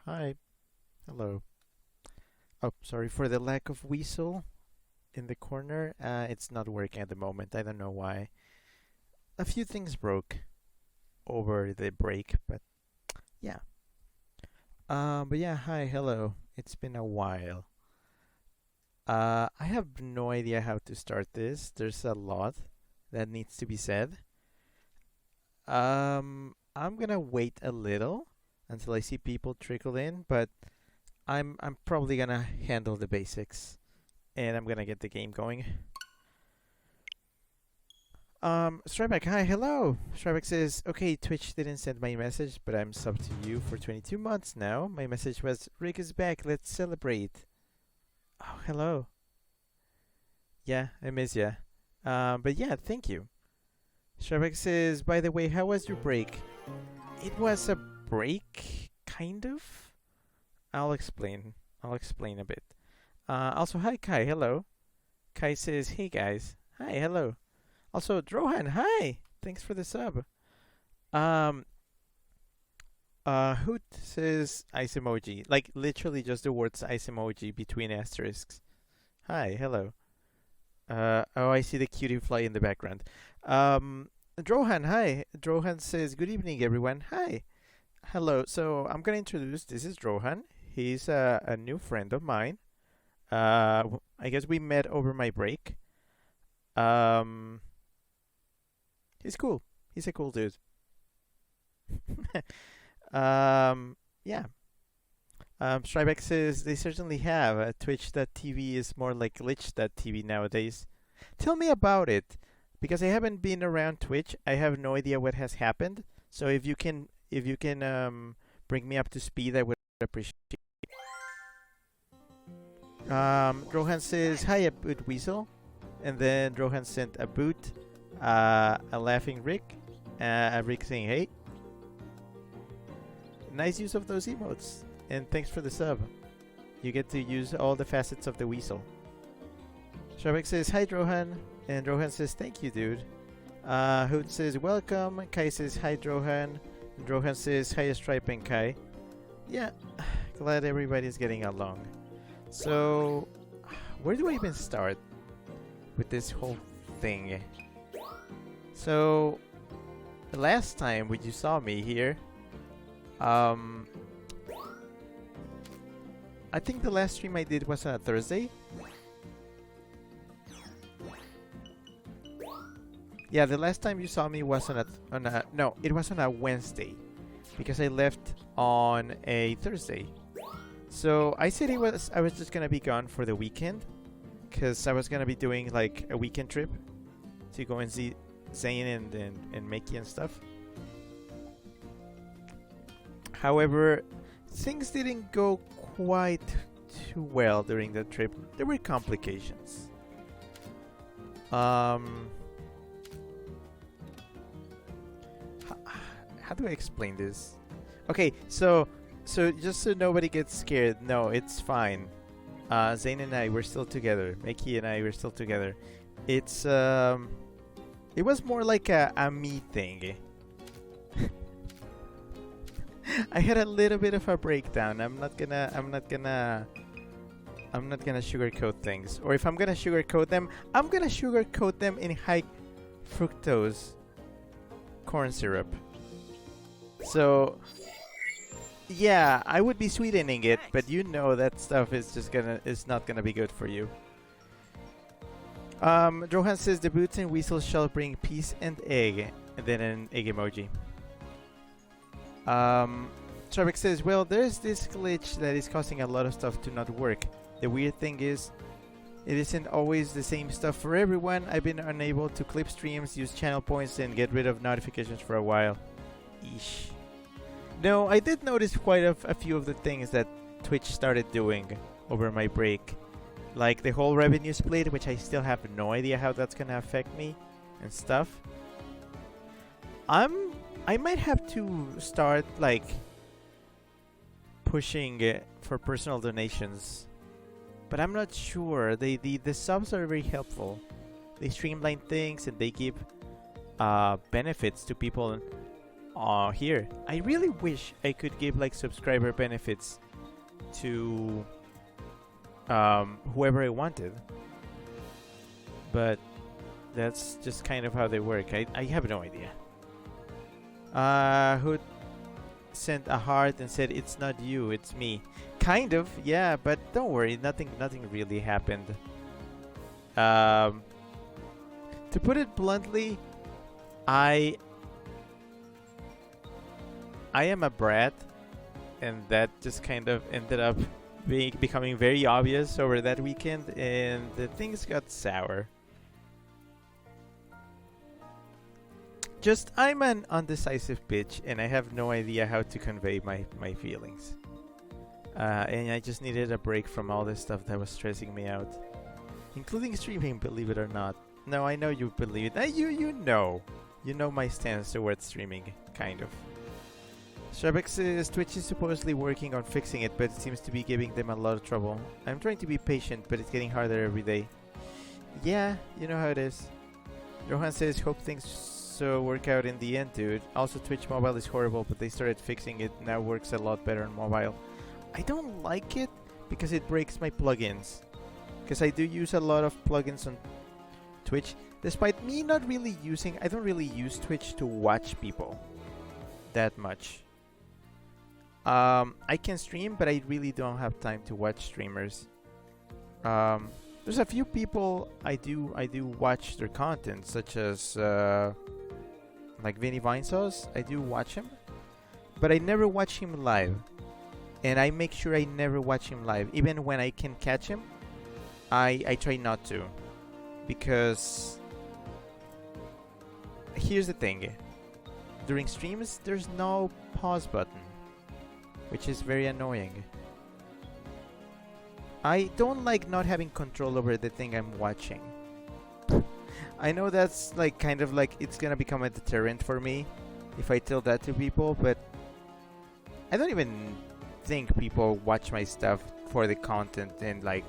Hi. Hello. Oh, sorry for the lack of weasel in the corner. It's not working at the moment. I don't know why. A few things broke over the break, but yeah. But yeah, hi, hello. It's been a while. I have no idea how to start this. There's a lot that needs to be said. I'm gonna wait a little until I see people trickle in, but I'm probably gonna handle the basics. And I'm gonna get the game going. Strybeck, hi, hello. Strybeck says, okay, Twitch didn't send my message, but I'm sub to you for 22 months now. My message was, Rick is back, let's celebrate. Oh, hello. Yeah, I miss ya. But yeah, thank you. Strybeck says, by the way, how was your break? It was a break, kind of. I'll explain. I'll explain a bit. Also, hi Kai, hello. Kai says, hey guys. Hi, hello. Also, Drohan, hi. Thanks for the sub. Um, Hoot says ice emoji. Like, literally just the words ice emoji between asterisks. Hi, hello. Oh, I see the cutie fly in the background. Drohan, hi. Drohan says, good evening, everyone. Hi. Hello. So, I'm gonna introduce, this is Drohan. He's a new friend of mine. I guess we met over my break. Um, he's cool. He's a cool dude. Yeah. Strybeck says they certainly have. Twitch.tv is more like glitch.tv nowadays. Tell me about it, because I haven't been around Twitch. I have no idea what has happened. So if you can bring me up to speed, I would appreciate. Rohan says hi, a boot weasel, and then Rohan sent a boot, a laughing Rick, a Rick saying hey. Nice use of those emotes, and thanks for the sub. You get to use all the facets of the weasel. Shabek says hi, Drohan, and Drohan says thank you, dude. Hoot says welcome. Kai says hi, Drohan. And Drohan says hi, Stripe and Kai. Yeah, glad everybody's getting along. So, where do I even start with this whole thing? So, the last time when you saw me here, I think the last stream I did was on a Thursday. Yeah, the last time you saw me was on a no, it was on a Wednesday, because I left on a Thursday. So I said I was just gonna be gone for the weekend, because I was gonna be doing like a weekend trip to go and see Zane and Mickey and stuff. However, things didn't go quite too well during the trip. There were complications. How do I explain this? Okay, so just so nobody gets scared, no, it's fine. Zane and I were still together. Mickey and I were still together. It's it was more like a me thing. I had a little bit of a breakdown. I'm not gonna sugarcoat things. Or if I'm gonna sugarcoat them, I'm gonna sugarcoat them in high fructose corn syrup. So yeah, I would be sweetening it, but you know that stuff is not gonna be good for you. Johan says the boots and weasels shall bring peace and egg, and then an egg emoji. Trevik says, well, there's this glitch that is causing a lot of stuff to not work. The weird thing is, it isn't always the same stuff for everyone. I've been unable to clip streams, use channel points, and get rid of notifications for a while. Eesh. No, I did notice quite a few of the things that Twitch started doing over my break. Like the whole revenue split, which I still have no idea how that's gonna affect me and stuff. I might have to start like pushing for personal donations, but I'm not sure. The subs are very helpful. They streamline things and they give benefits to people here. I really wish I could give like subscriber benefits to whoever I wanted, but that's just kind of how they work. I have no idea. Who sent a heart and said it's not you, it's me. Kind of, yeah, but don't worry, nothing really happened. To put it bluntly, I am a brat, and that just kind of ended up becoming very obvious over that weekend, and the things got sour. Just, I'm an undecisive bitch, and I have no idea how to convey my feelings. And I just needed a break from all this stuff that was stressing me out. Including streaming, believe it or not. No, I know you believe it. You know. You know my stance towards streaming, kind of. Shrubbeck says Twitch is supposedly working on fixing it, but it seems to be giving them a lot of trouble. I'm trying to be patient, but it's getting harder every day. Yeah, you know how it is. Johan says, hope things work out in the end, dude. Also, Twitch mobile is horrible, but they started fixing it. Now works a lot better on mobile. I don't like it because it breaks my plugins. Because I do use a lot of plugins on Twitch. Despite me not really using... I don't really use Twitch to watch people that much. I can stream, but I really don't have time to watch streamers. There's a few people I do watch their content, such as like Vinny Vinesauce. I do watch him, but I never watch him live, and I make sure I never watch him live. Even when I can catch him, I try not to, because here's the thing: during streams, there's no pause button, which is very annoying. I don't like not having control over the thing I'm watching. I know that's like kind of like it's gonna become a deterrent for me if I tell that to people, but I don't even think people watch my stuff for the content and like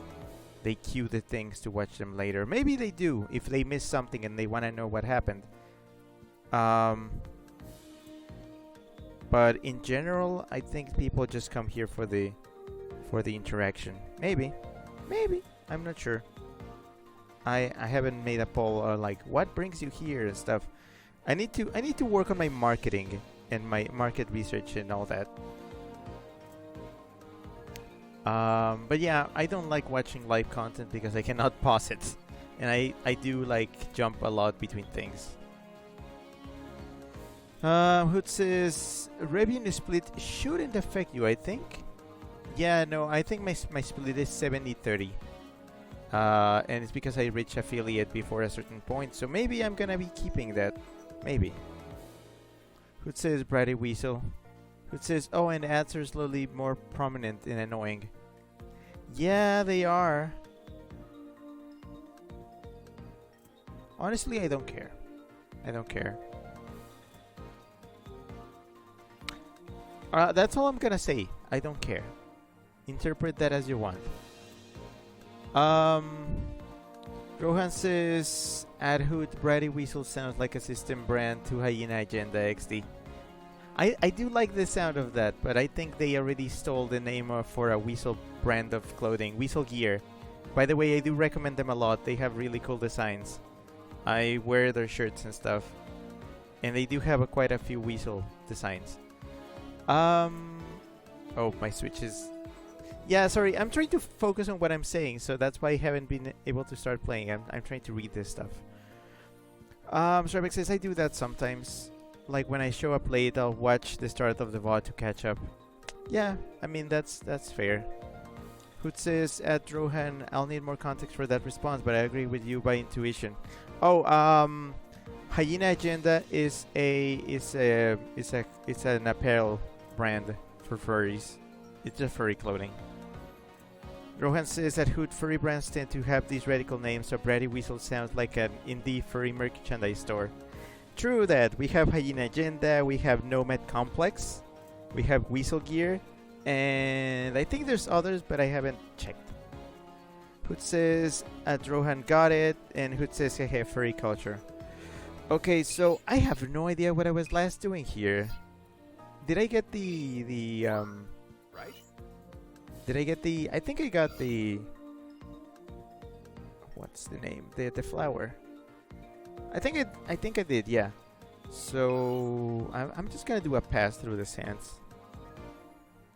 they queue the things to watch them later. Maybe they do if they miss something and they want to know what happened. But in general, I think people just come here for the interaction. Maybe, I'm not sure. I haven't made a poll like what brings you here and stuff. I need to work on my marketing and my market research and all that. But yeah, I don't like watching live content because I cannot pause it, and I do like jump a lot between things. Hood says revenue split shouldn't affect you, I think. Yeah, no, I think my split is 70-30. And it's because I reach affiliate before a certain point, so maybe I'm gonna be keeping that. Maybe. Hood says Brady Weasel. Hood says, oh, and ads are slowly more prominent and annoying. Yeah, they are. Honestly, I don't care. That's all I'm gonna say. I don't care. Interpret that as you want. Rohan says, Ad Hood, Brady Weasel sounds like a system brand to Hyena Agenda XD. I do like the sound of that, but I think they already stole the name for a Weasel brand of clothing, Weasel Gear. By the way, I do recommend them a lot. They have really cool designs. I wear their shirts and stuff. And they do have quite a few Weasel designs. Oh, my Switch is... Yeah, sorry, I'm trying to focus on what I'm saying, so that's why I haven't been able to start playing. I'm trying to read this stuff. Shrubbeck says, I do that sometimes. Like when I show up late, I'll watch the start of the VOD to catch up. Yeah, I mean, that's fair. Hood says, at Rohan, I'll need more context for that response, but I agree with you by intuition. Oh, Hyena Agenda is an apparel brand for furries. It's just furry clothing. Rohan says that Hood furry brands tend to have these radical names, so Brady Weasel sounds like an indie furry merchandise store. True that. We have Hyena Agenda, we have Nomad Complex, we have Weasel Gear, and I think there's others, but I haven't checked. Hood says, Rohan got it, and Hood says, hey, furry culture. Okay, so I have no idea what I was last doing here. Did I get the? Right? Did I get the? I think I got the. What's the name? The flower. I think I did. Yeah. So I'm just gonna do a pass through the sands.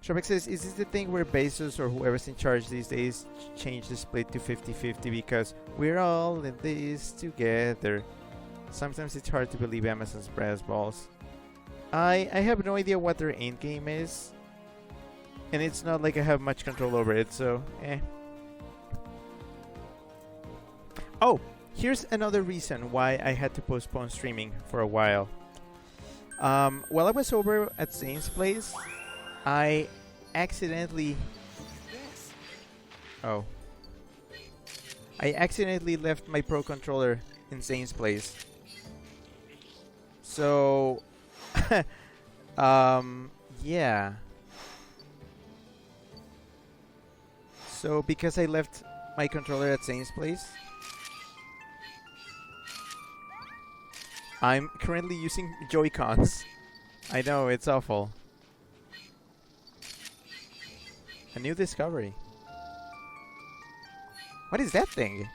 Shrubbeck says, is this the thing where Bezos or whoever's in charge these days change the split to 50-50 because we're all in this together? Sometimes it's hard to believe Amazon's brass balls. I have no idea what their end game is. And it's not like I have much control over it, so eh. Oh, here's another reason why I had to postpone streaming for a while. While I was over at Zane's place, I accidentally... Oh. I accidentally left my Pro Controller in Zane's place. So... yeah. So, because I left my controller at Zane's place, I'm currently using Joy-Cons. I know, it's awful. A new discovery. What is that thing?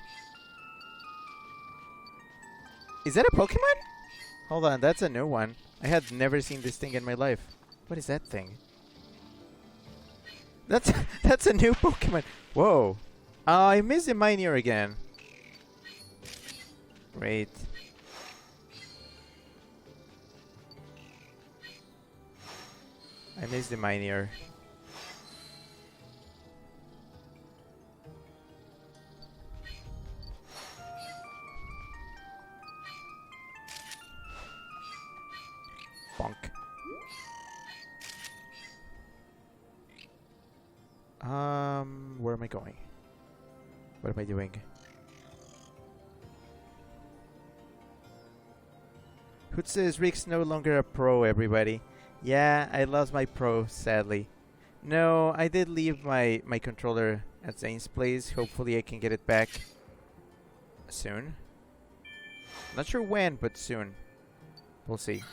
Is that a Pokemon? Hold on, that's a new one. I had never seen this thing in my life. What is that thing? That's a new Pokemon. Whoa. I missed the Minior again. Great. I missed the Minior. Bonk. Where am I going? What am I doing? Hoot says Rick's no longer a pro, everybody. Yeah, I lost my pro, sadly. No, I did leave my controller at Zane's place. Hopefully I can get it back soon. Not sure when, but soon. We'll see.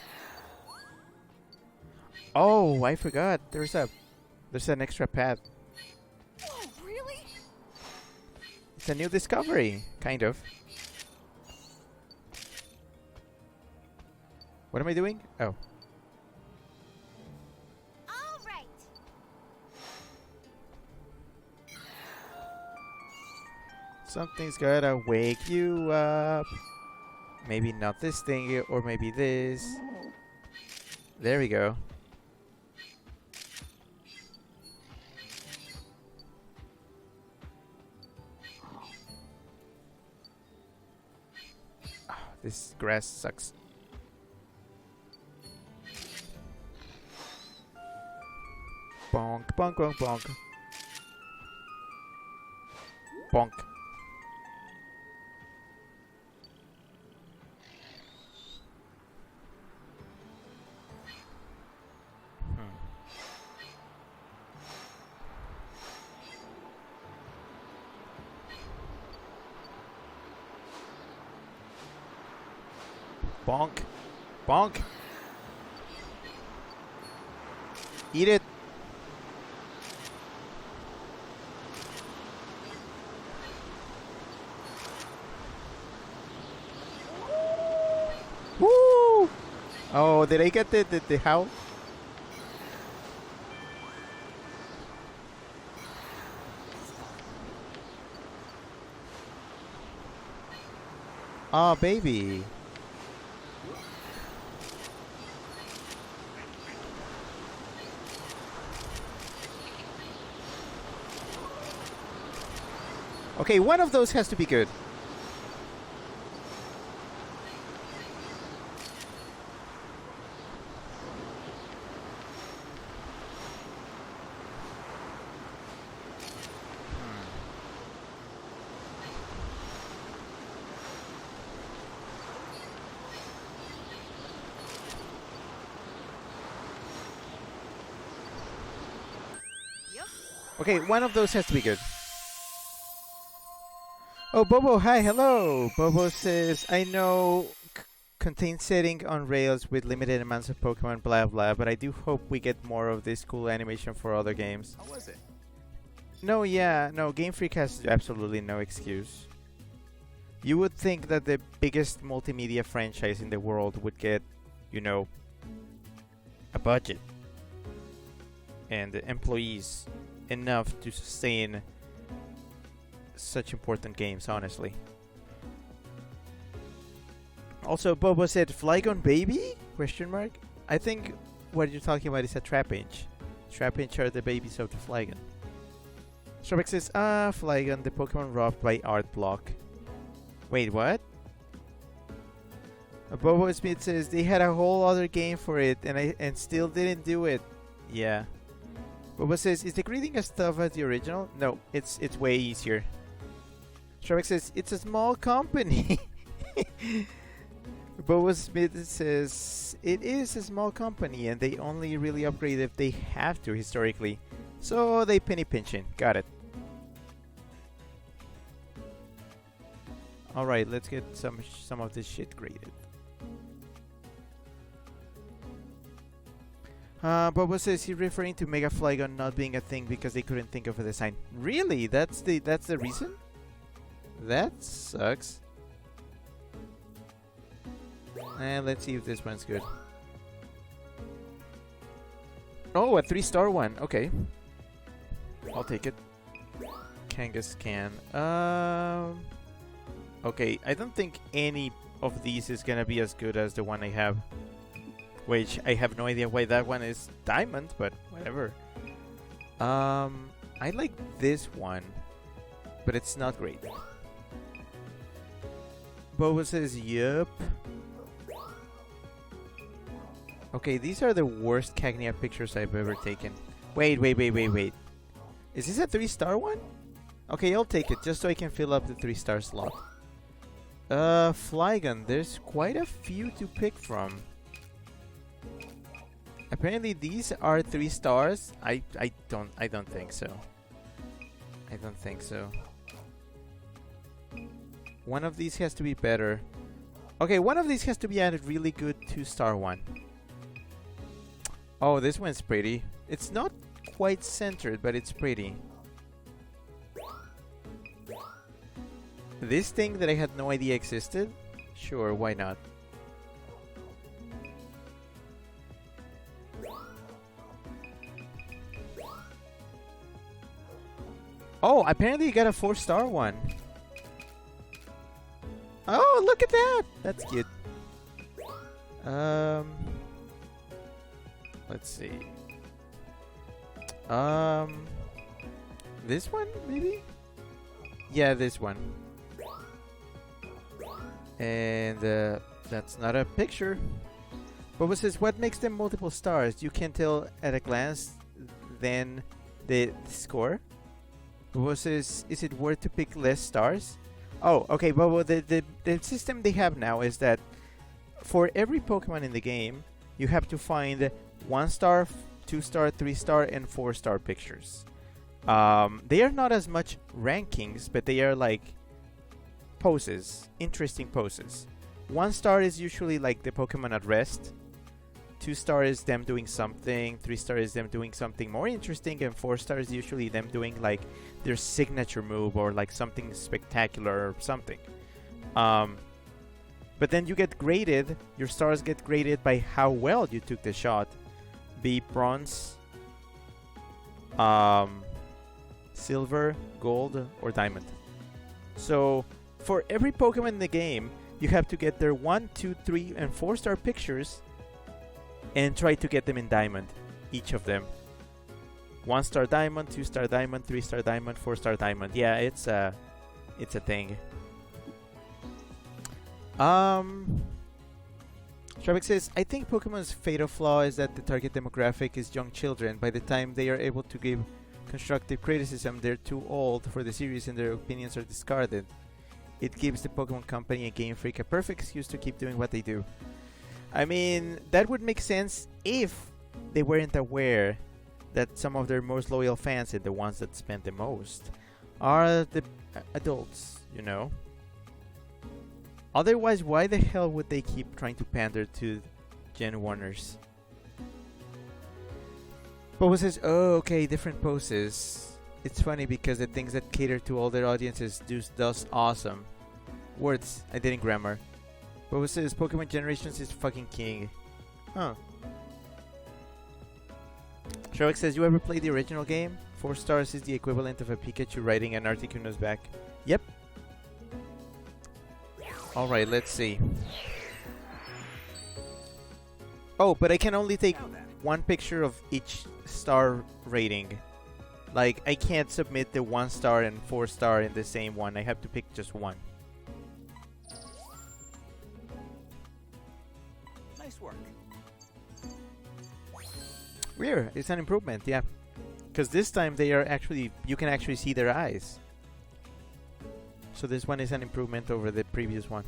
Oh, I forgot. There's an extra path. Oh, really? It's a new discovery, kind of. What am I doing? Oh. All right. Something's gotta wake you up. Maybe not this thing, or maybe this. There we go. Oh, this grass sucks. Bonk, bonk, bonk, bonk. Bonk. Bonk. Bonk. Eat it. Woo! Oh, did I get the how? Oh, baby. Okay, one of those has to be good. Yep. Okay, one of those has to be good. Oh, Bobo, hi, hello. Bobo says, I know contained setting on rails with limited amounts of Pokemon, blah blah. But I do hope we get more of this cool animation for other games. How was it? No, yeah, no. Game Freak has absolutely no excuse. You would think that the biggest multimedia franchise in the world would get, you know, a budget and employees enough to sustain such important games, honestly. Also, Bobo said, Flygon baby? Question mark? I think what you're talking about is a Trapinch. Trapinch are the babies of the Flygon. Strawbeck says, Flygon, the Pokemon robbed by Art Block. Wait, what? Bobo Smith says, they had a whole other game for it and still didn't do it. Yeah. Bobo says, is the greeting as tough as the original? No, it's way easier. Strawbeck says, it's a small company. Bobo Smith says, it is a small company and they only really upgrade if they have to historically. So they penny pinching. Got it. Alright, let's get some of this shit graded. Bobo says he's referring to Mega Flygon not being a thing because they couldn't think of a design. Really? That's the reason? That sucks. And let's see if this one's good. Oh, a 3-star one. Okay. I'll take it. Kangaskhan. Okay, I don't think any of these is gonna be as good as the one I have. Which I have no idea why that one is diamond, but whatever. I like this one, but it's not great. Bobo says, yup. Okay, these are the worst Cagnia pictures I've ever taken. Wait. Is this a 3-star one? Okay, I'll take it, just so I can fill up the 3-star slot. Flygon, there's quite a few to pick from. Apparently these are 3 stars. I don't think so. I don't think so. One of these has to be better. Okay, one of these has to be a really good 2-star one. Oh, this one's pretty. It's not quite centered, but it's pretty. This thing that I had no idea existed? Sure, why not? Oh, apparently you got a 4-star one. Oh, look at that! That's cute. Let's see. This one, maybe? Yeah, this one. And that's not a picture. Bobo says, what makes them multiple stars? You can tell at a glance then the score. Bobo says, is it worth to pick less stars? Oh, okay, Bobo, the system they have now is that for every Pokemon in the game, you have to find 1-star, 2-star, 3-star, and 4-star pictures. They are not as much rankings, but they are like poses, interesting poses. 1-star is usually like the Pokemon at rest. 2-star is them doing something. 3-star is them doing something more interesting, and 4-star is usually them doing like their signature move or like something spectacular or something. But then you get graded. Your stars get graded by how well you took the shot. Be bronze, silver, gold, or diamond. So for every Pokemon in the game, you have to get their 1, 2, 3, and 4-star pictures and try to get them in diamond, each of them. 1-star diamond, 2-star diamond, 3-star diamond, 4-star diamond. Yeah, it's a thing. Stravik says, I think Pokemon's fatal flaw is that the target demographic is young children. By the time they are able to give constructive criticism, they're too old for the series and their opinions are discarded. It gives the Pokemon Company and Game Freak a perfect excuse to keep doing what they do. I mean, that would make sense if they weren't aware that some of their most loyal fans and the ones that spend the most are the adults, you know? Otherwise, why the hell would they keep trying to pander to Gen 1ers? But says, oh, okay, different poses. It's funny because the things that cater to older audiences does awesome. Words, I didn't grammar. But says, Pokemon Generations is fucking king. Huh. Shark says, you ever played the original game? 4 stars is the equivalent of a Pikachu riding an Articuno's back. Yep. Alright, let's see. Oh, but I can only take one picture of each star rating. Like, I can't submit the 1 star and 4 star in the same one. I have to pick just one. Nice work. Weird. It's an improvement, yeah. Because this time they are actually, you can actually see their eyes. So this one is an improvement over the previous one.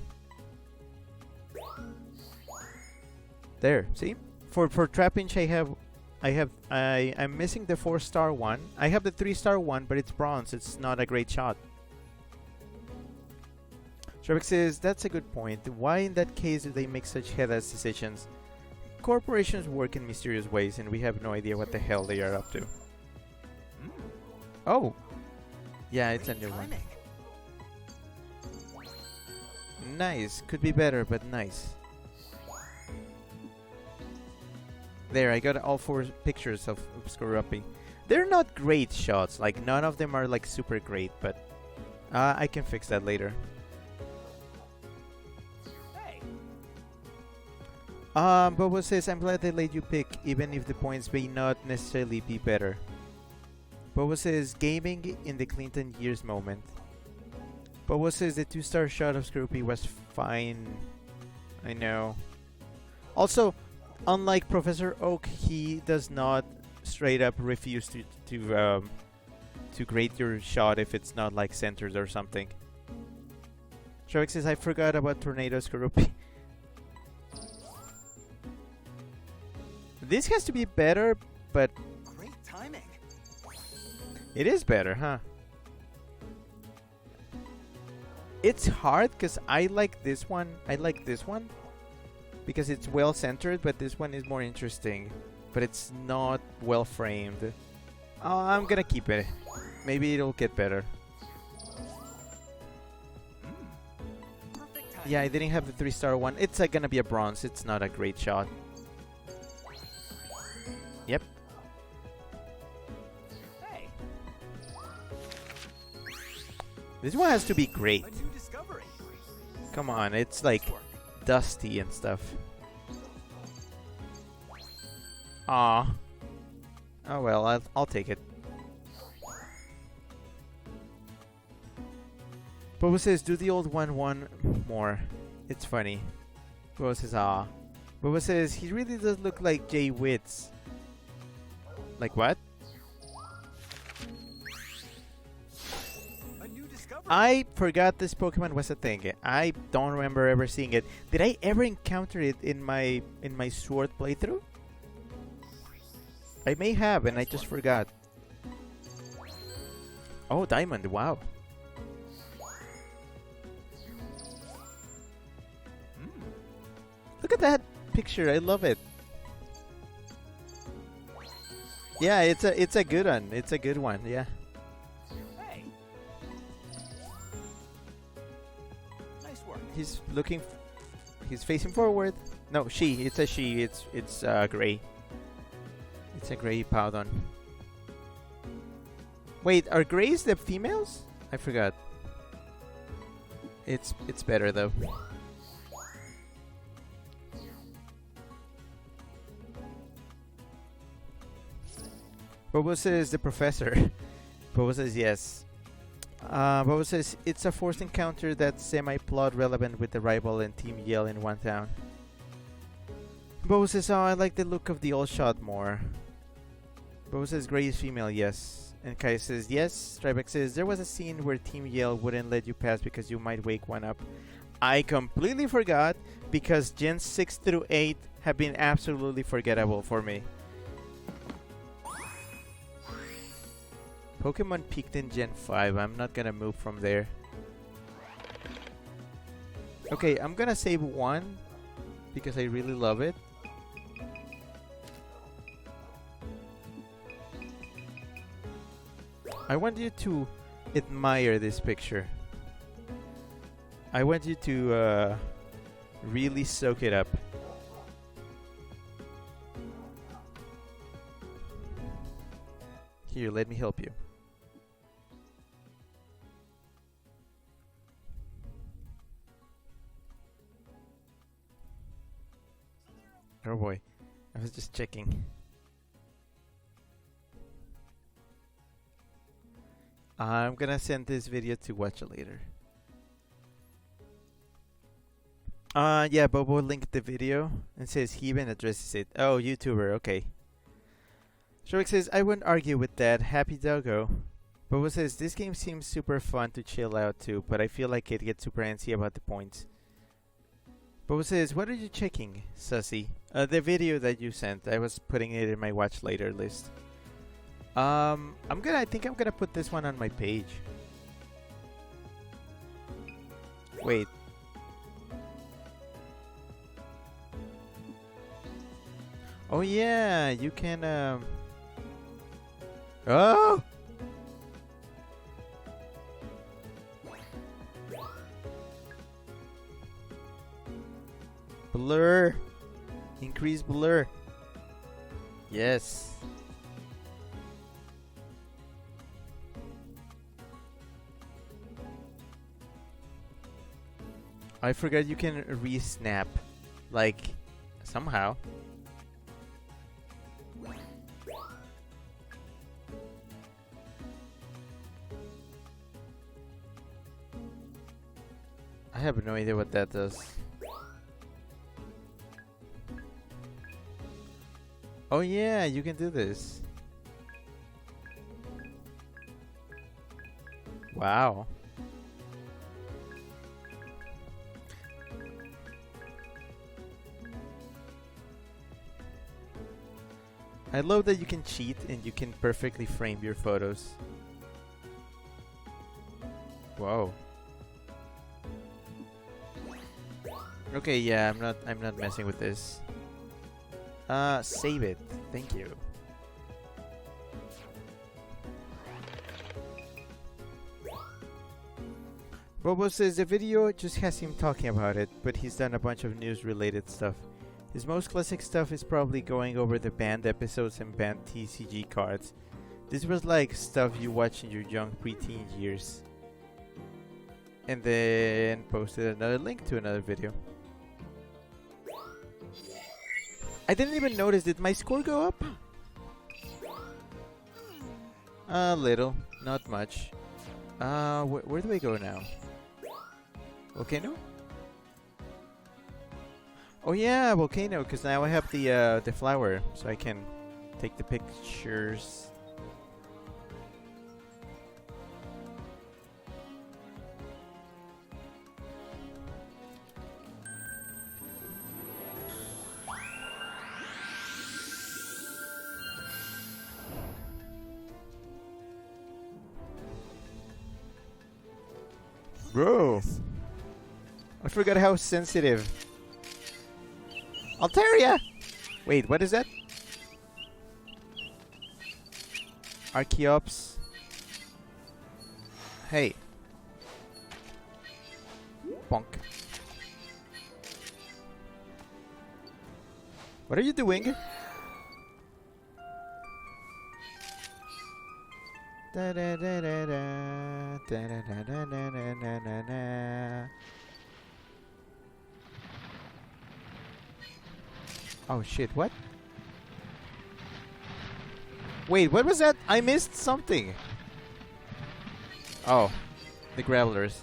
There, see? For Trapinch I'm missing the 4 star one. I have the 3 star one, but it's bronze. It's not a great shot. Shrek says, that's a good point. Why in that case do they make such headless decisions? Corporations work in mysterious ways and we have no idea what the hell they are up to. Oh! Yeah, it's a new one. Nice. Could be better, but nice. There, I got all 4 pictures of Skorupi. They're not great shots. Like, none of them are like super great, but I can fix that later. Bobo says, I'm glad they let you pick, even if the points may not necessarily be better. Bobo says, gaming in the Clinton years moment. Bobo says, the 2-star shot of Scroopy was fine. I know. Also, unlike Professor Oak, he does not straight up refuse to grade your shot if it's not like centered or something. Shark says, I forgot about Tornado Scroopy. This has to be better, but great timing. It is better, huh? It's hard because I like this one. I like this one because it's well centered, but this one is more interesting. But it's not well framed. Oh, I'm gonna keep it. Maybe it'll get better. Yeah, I didn't have the 3-star one. It's gonna be a bronze. It's not a great shot. Yep. Hey. This one has to be great. A new discovery. Come on, it's like dusty and stuff. Aw. Oh well, I'll take it. Bobo says, do the old one more. It's funny. Bobo says, ah. Bobo says, he really does look like Jay Witz. Like what? A new discovery. I forgot this Pokemon was a thing. I don't remember ever seeing it. Did I ever encounter it in my Sword playthrough? I may have, and I just forgot. Oh, Diamond! Wow. Look at that picture. I love it. Yeah, it's a good one. It's a good one. Yeah. Hey. Nice work. He's looking. He's facing forward. No, she. It's a she. It's gray. It's a gray Powdon. Wait, are grays the females? I forgot. It's better though. Bobo says the professor. Bobo says yes. Bobo says it's a forced encounter that's semi-plot relevant with the rival and Team Yell in one town. Bobo says, oh, I like the look of the old shot more. Bobo says Gray is female, yes. And Kai says yes. Tribex says there was a scene where Team Yell wouldn't let you pass because you might wake one up. I completely forgot because Gen 6 through 8 have been absolutely forgettable for me. Pokemon peaked in Gen 5. I'm not gonna move from there. Okay, I'm gonna save one because I really love it. I want you to admire this picture. I want you to really soak it up. Here, let me help you. Oh boy, I was just checking. I'm gonna send this video to watch it later. Yeah, Bobo linked the video and says he even addresses it. Oh, YouTuber, okay. Shrek says, I wouldn't argue with that. Happy doggo. Bobo says, this game seems super fun to chill out to, but I feel like it gets super antsy about the points. Bobo says, what are you checking, sussy? The video that you sent. I was putting it in my watch later list. I think I'm gonna put this one on my page. Wait. Oh yeah, you can Oh! Blur. Increase blur. Yes. I forgot you can re-snap. Like, somehow. I have no idea what that does. Oh yeah, you can do this. Wow. I love that you can cheat and you can perfectly frame your photos. Whoa. Okay, yeah, I'm not messing with this. Save it. Thank you. Bobo says the video just has him talking about it, but he's done a bunch of news related stuff. His most classic stuff is probably going over the banned episodes and banned TCG cards. This was like stuff you watch in your young preteen years. And then posted another link to another video. I didn't even notice. Did my score go up? A little, not much. Where do I go now? Volcano? Oh yeah, volcano, because now I have the flower, so I can take the pictures. Bro, I forgot how sensitive. Altaria! Wait, what is that? Archeops. Hey. Bonk. What are you doing? Da da da da da da da da da da da da. Oh shit, what? Wait, what was that? I missed something. Oh, the Gravelers.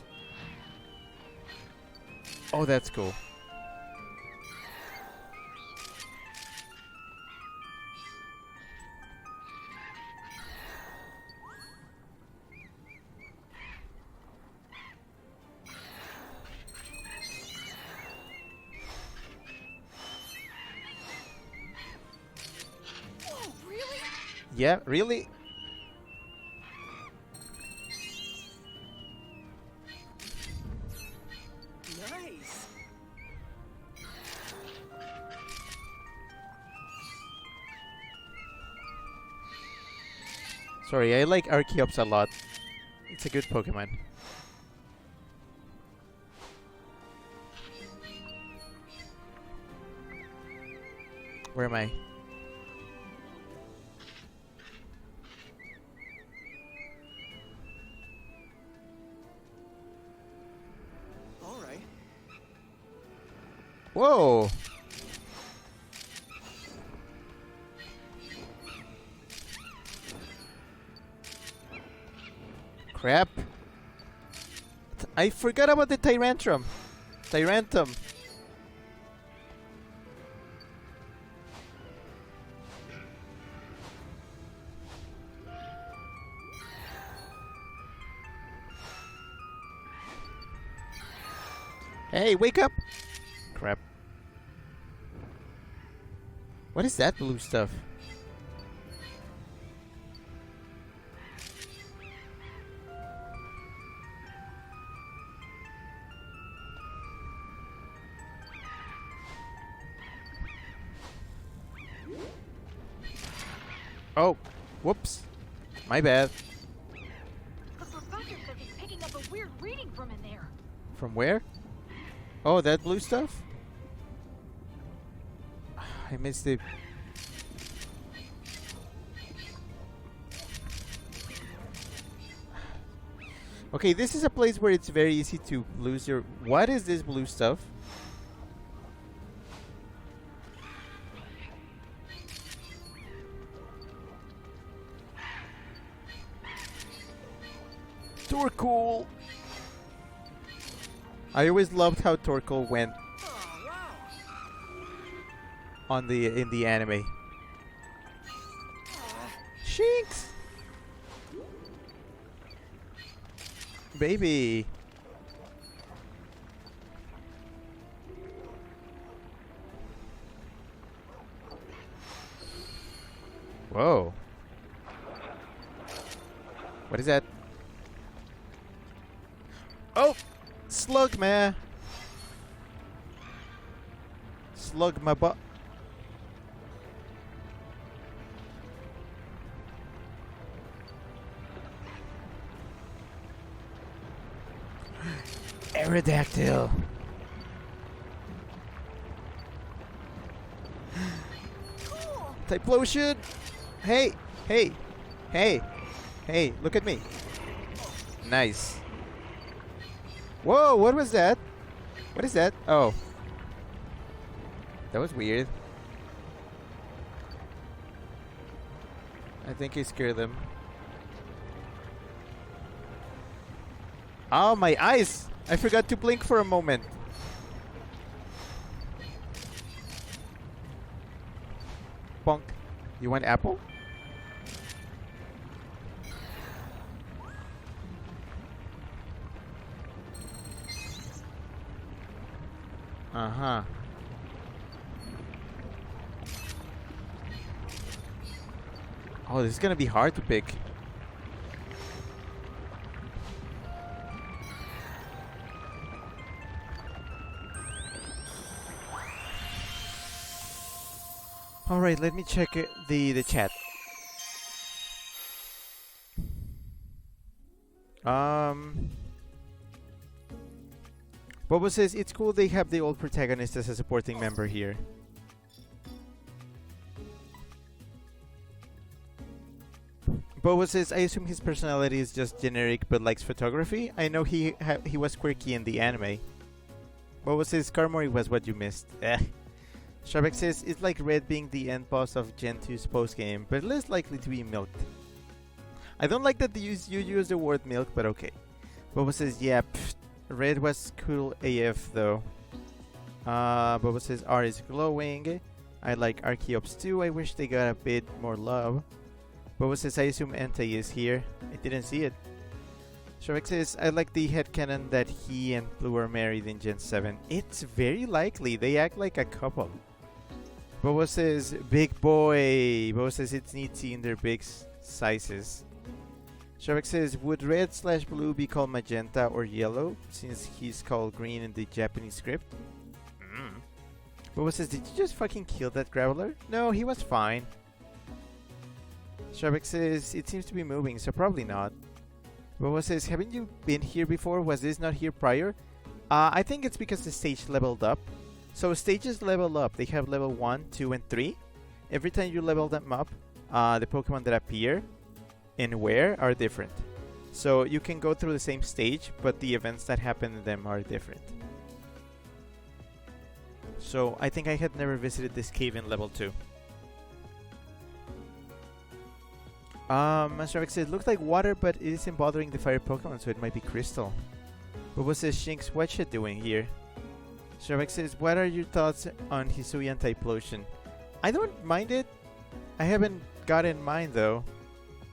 Oh, that's cool. Yeah, really? Nice. Sorry, I like Archeops a lot. It's a good Pokemon. Where am I? All right. Whoa! Crap. I forgot about the Tyrantrum. Tyrantum. Hey, wake up! Crap. What is that blue stuff? Oh, whoops. My bad. The professor says he's picking up a weird reading from in there. From where? Oh, that blue stuff? I missed it. Okay, this is a place where it's very easy to lose your... What is this blue stuff? Torkoal! I always loved how Torkoal went Oh, wow. on in the anime. Shinx! Baby! Whoa. What is that? Oh! Slug, man! Slug my butt. Aerodactyl. Cool. Typhlosion! Hey! Hey! Hey! Hey, look at me. Nice. Whoa, what was that? What is that? Oh. That was weird. I think I scared them. Oh, my eyes! I forgot to blink for a moment. Bonk. You want apple? Uh-huh. Oh, this is gonna be hard to pick. All right, let me check the chat. Bobo says it's cool they have the old protagonist as a supporting member here. Bobo says I assume his personality is just generic but likes photography. I know he was quirky in the anime. Bobo says Skarmory was what you missed. Sharbeck says it's like Red being the end boss of Gen 2's postgame, but less likely to be milked. I don't like that you use the word milk, but okay. Bobo says, yeah, Red was cool AF though. Bobo says R is glowing. I like Archeops too. I wish they got a bit more love. Bobo says, I assume Entei is here. I didn't see it. Sharbeck says, I like the headcanon that he and Blue are married in Gen 7. It's very likely. They act like a couple. Bobo says, big boy. Bobo says it's neat seeing their big sizes. Sharbeck says, would red/blue be called magenta or yellow since he's called green in the Japanese script? Bobo says, did you just fucking kill that Graveler? No, he was fine. Sharbeck says it seems to be moving, so probably not. Bobo says, haven't you been here before? Was this not here prior? I think it's because the stage leveled up. So stages level up. They have level 1, 2, and 3. Every time you level them up, the Pokemon that appear and where are different. So you can go through the same stage, but the events that happen in them are different. So I think I had never visited this cave in level 2. Master X says, looks like water, but it isn't bothering the fire Pokemon, so it might be crystal. Bobo says, Shinx, what's she doing here? Sharbeck says, what are your thoughts on Hisuian Typhlosion? I don't mind it. I haven't gotten mine though.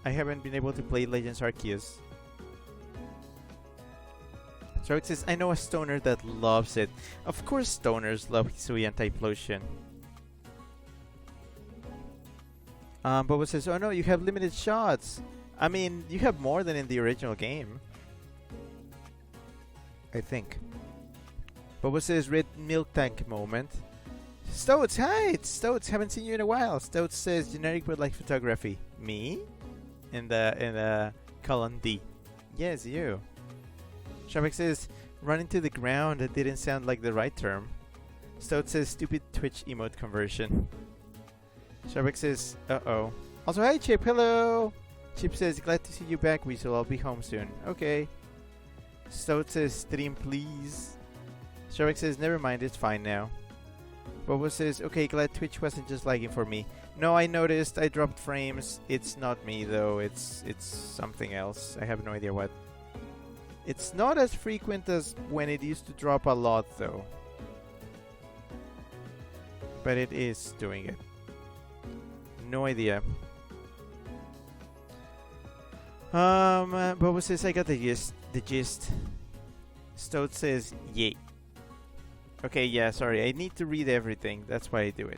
I haven't been able to play Legends Arceus. Sharbeck says, I know a stoner that loves it. Of course stoners love Hisuian Typhlosion. Bobo says, oh no, you have limited shots. I mean, you have more than in the original game. I think. Bobo says, red milk tank moment. Stoats, hi! It's Stoats, haven't seen you in a while. Stoats says, generic but like photography. Me? In the column D. Yes, you. Sharbeck says, run into the ground. That didn't sound like the right term. Stoats says, stupid Twitch emote conversion. Sharbeck says, uh-oh. Also, hi Chip, hello! Chip says, glad to see you back, Weasel. I'll be home soon. Okay. Stoat says, stream please. Sharbeck says, never mind, it's fine now. Bobo says, okay, glad Twitch wasn't just lagging for me. No, I noticed, I dropped frames. It's not me though, it's something else. I have no idea what. It's not as frequent as when it used to drop a lot though. But it is doing it. No idea. Bobo says, I got the gist. Stoat says, yay. Okay, yeah, sorry. I need to read everything. That's why I do it.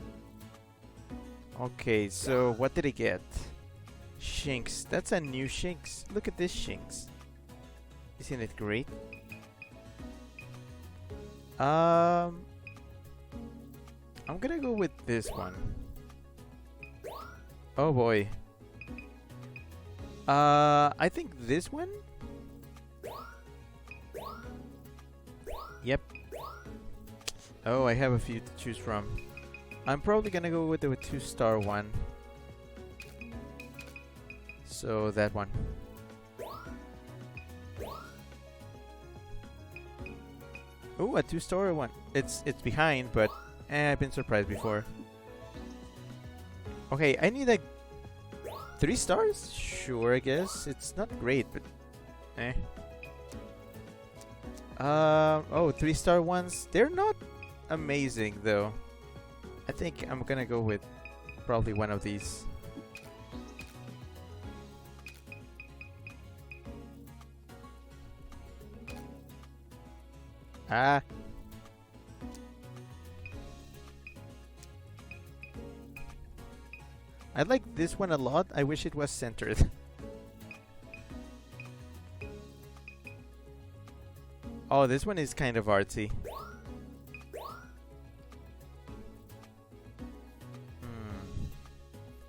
Okay, so what did I get? Shinx. That's a new Shinx. Look at this Shinx. Isn't it great? I'm gonna go with this one. Oh boy. I think this one? Yep. Oh, I have a few to choose from. I'm probably gonna go with the 2-star one. So that one. Oh, a 2-star one. It's behind, but I've been surprised before. Okay, I need a 3 stars? Sure, I guess. It's not great, but eh. Oh, 3-star ones. They're not amazing though. I think I'm gonna go with probably one of these. Ah. I like this one a lot. I wish it was centered. Oh, this one is kind of artsy.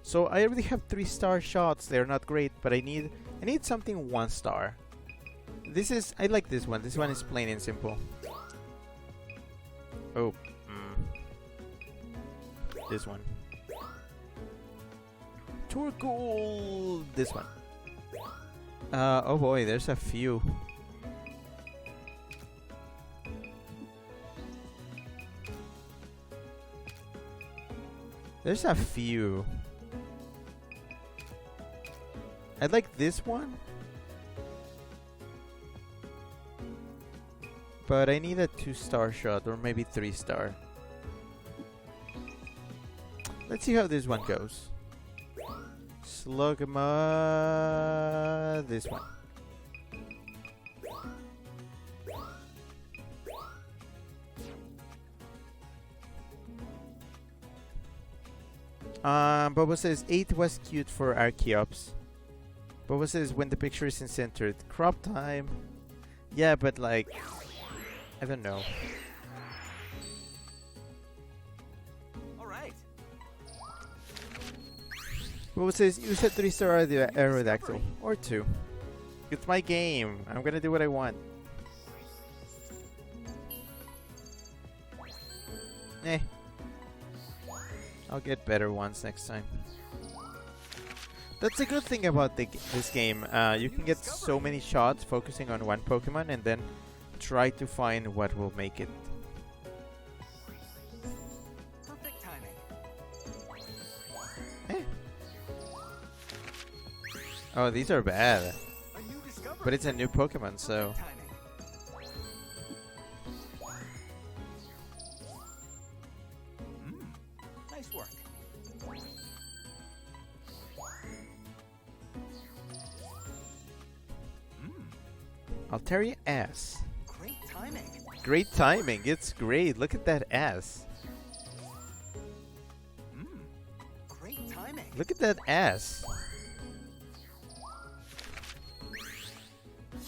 So I already have 3-star shots. They're not great, but I need something 1-star. I like this one. This one is plain and simple. Oh. This one. Torkoal. This one. Oh boy, there's a few. There's a few. I like this one. But I need a 2-star shot or maybe 3-star. Let's see how this one goes. Slugma. This one. Bobo says 8 was cute for Archeops. Bobo says when the picture isn't centered. Crop time. Yeah, but like, I don't know. All right. Well, it says use a 3-star Aerodactyl. Or 2. It's my game. I'm gonna do what I want. Eh. I'll get better ones next time. That's a good thing about this game. You can get so many shots focusing on one Pokemon and then try to find what will make it. Perfect timing. Eh. Oh, these are bad. A new discovery. But it's a new Pokemon, so... Timing. Nice work. Altaria ass. Great timing. Great timing. It's great. Look at that ass. Great timing. Look at that ass.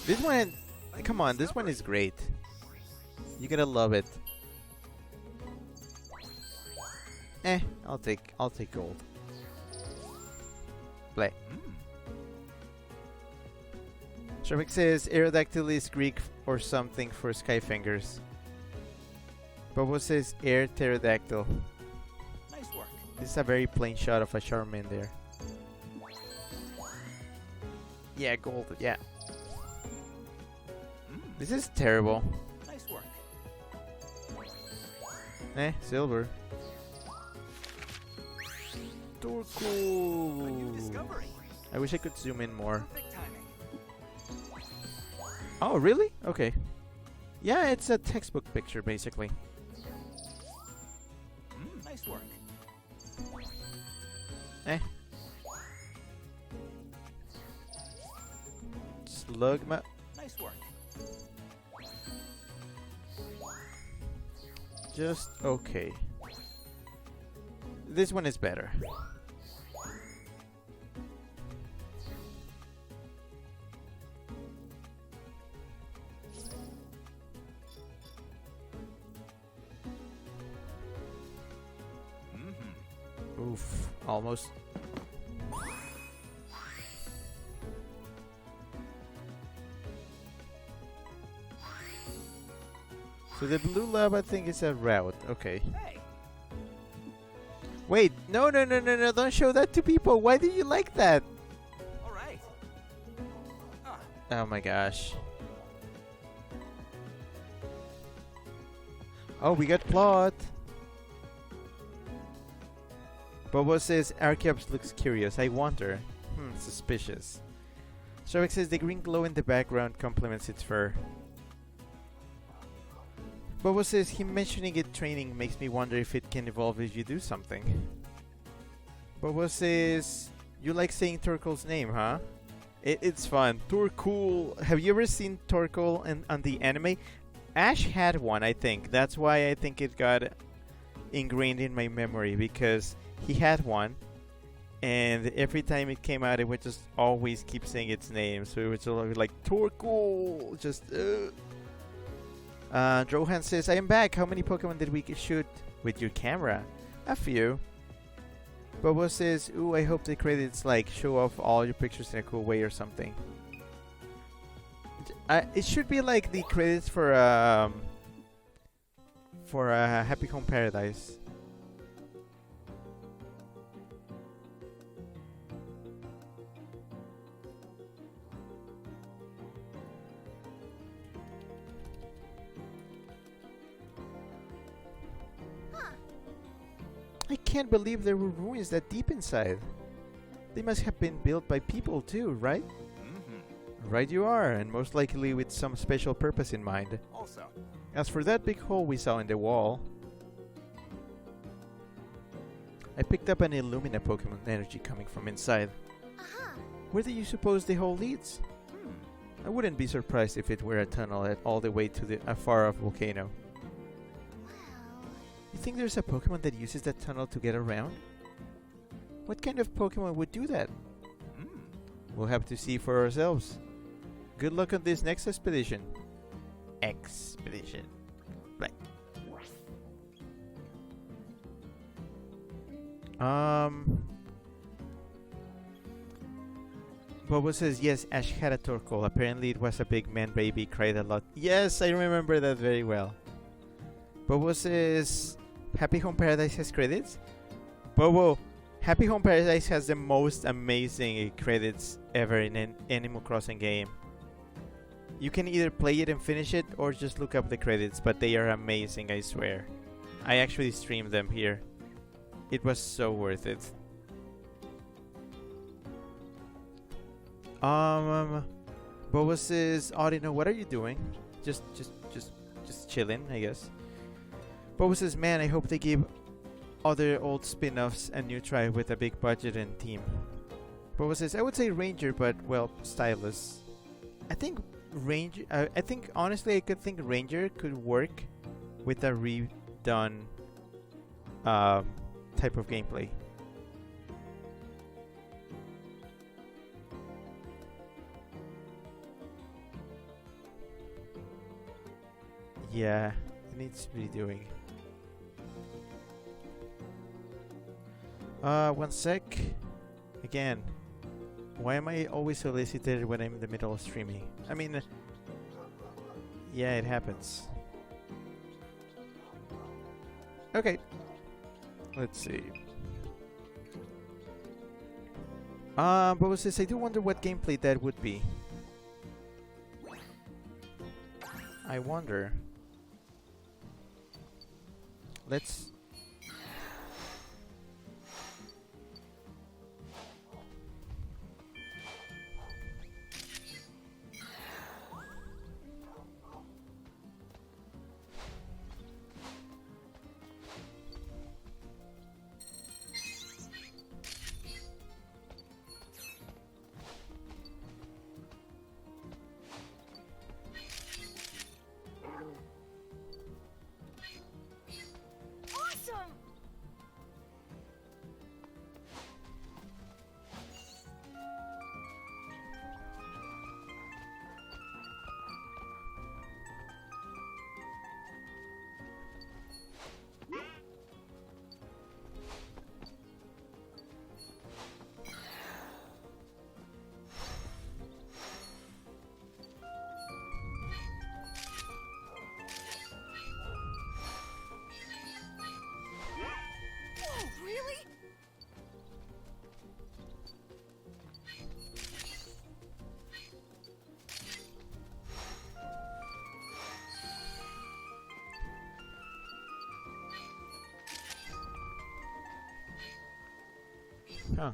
This one, come on, this one is great. You're gonna love it. Eh, I'll take gold. Play. Shermick says Aerodactyl is Greek or something for sky fingers. Bobo says Air Pterodactyl. Nice work. This is a very plain shot of a Charmander. Yeah, gold, yeah. This is terrible. Nice work. Eh, silver. A new Torkoal. discovery. I wish I could zoom in more. Perfect timing. Oh, really? Okay. Yeah, it's a textbook picture, basically. Nice work. Eh. Slugma. Nice work. Just okay. This one is better. Oof, almost. So the blue lab, I think, is a route. Okay. Hey. Wait, no, don't show that to people. Why do you like that? All right. Oh my gosh. Oh, we got plot. Bobo says Archeops looks curious. I wonder. Suspicious. Shark says the green glow in the background complements its fur. Bobo says him mentioning it training makes me wonder if it can evolve if you do something. Bobo says you like saying Torkoal's name, huh? It's fun. Torkoal. Have you ever seen Torkoal on the anime? Ash had one, I think. That's why I think it got ingrained in my memory, because he had one, and every time it came out, it would just always keep saying its name. So it was always like Torkoal. Just. Drohan says, I am back. How many Pokemon did we shoot with your camera? A few. Bobo says, ooh, I hope the credits like show off all your pictures in a cool way or something. It should be like the credits for Happy Home Paradise. I can't believe there were ruins that deep inside. They must have been built by people too, right? Right you are, and most likely with some special purpose in mind. Also. As for that big hole we saw in the wall, I picked up an Illumina Pokemon energy coming from inside. Where do you suppose the hole leads? I wouldn't be surprised if it were a tunnel all the way to the far-off volcano. You think there's a Pokemon that uses that tunnel to get around? What kind of Pokemon would do that? We'll have to see for ourselves. Good luck on this next expedition. Right. Bobo says, yes, Ash had a Torkoal. Apparently it was a big man baby, cried a lot. Yes, I remember that very well. Bobo says, Happy Home Paradise has credits? Bobo, Happy Home Paradise has the most amazing credits ever in an Animal Crossing game. You can either play it and finish it, or just look up the credits, but they are amazing, I swear. I actually streamed them here. It was so worth it. Bobo says, Audino, what are you doing? Just chilling, I guess. Bobo says, man, I hope they give other old spin-offs a new try with a big budget and team. Bobo says, I would say Ranger, but, well, stylish. I think Ranger, I think, honestly, I could think Ranger could work with a redone type of gameplay. Yeah, it needs to be doing. One sec. Again, why am I always solicited when I'm in the middle of streaming? I mean, yeah, it happens. Okay. Let's see. But says, I do wonder what gameplay that would be. I wonder. Let's... Awesome! Whoa, really? Huh.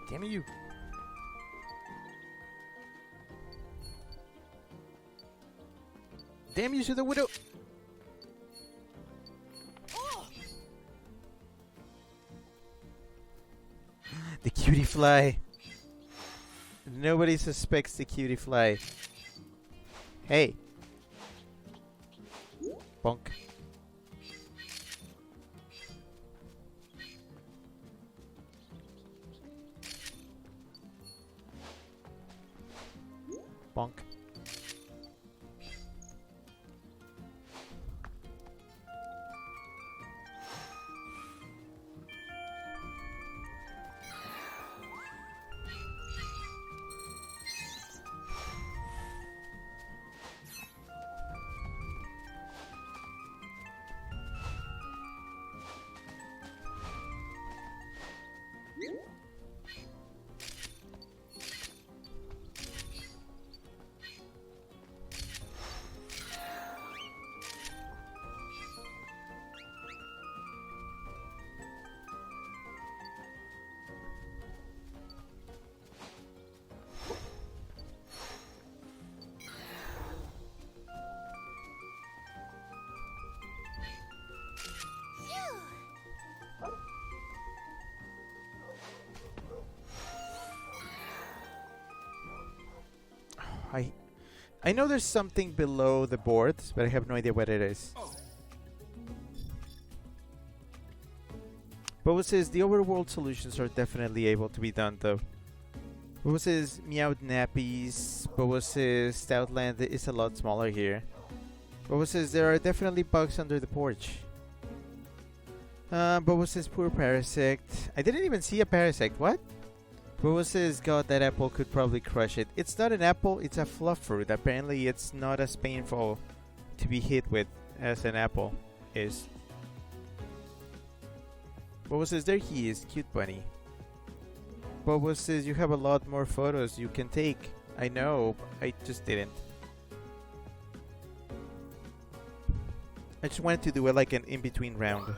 Damn you. Damn you to the widow. Oh! The cutie fly. Nobody suspects the cutie fly. Hey. Bonk. Bonk. I know there's something below the boards, but I have no idea what it is. Bobo says the overworld solutions are definitely able to be done, though. What was his Meowed Nappies? What was his Stoutland is a lot smaller here. What was his there are definitely bugs under the porch. But was his poor Parasect? I didn't even see a Parasect. What? But was his God, that apple could probably crush it. It's not an apple, it's a fluff fruit. Apparently it's not as painful to be hit with as an apple is. What was his? There he is, cute bunny. What was his? You have a lot more photos you can take. I know, I just didn't. I just wanted to do it like an in-between round.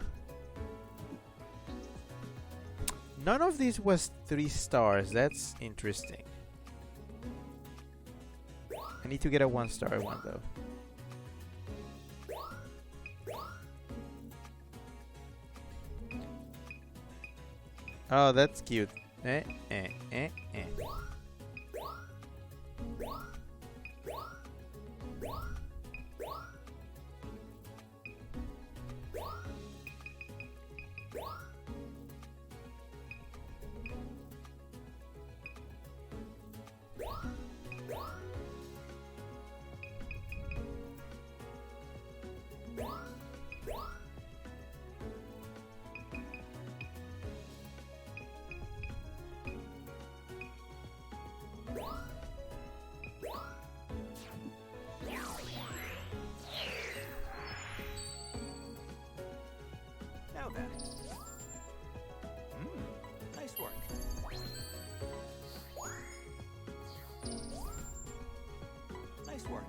None of these was 3 stars. That's interesting. I need to get a 1-star one though. Oh, that's cute. Eh. Now then. Nice work. Nice work.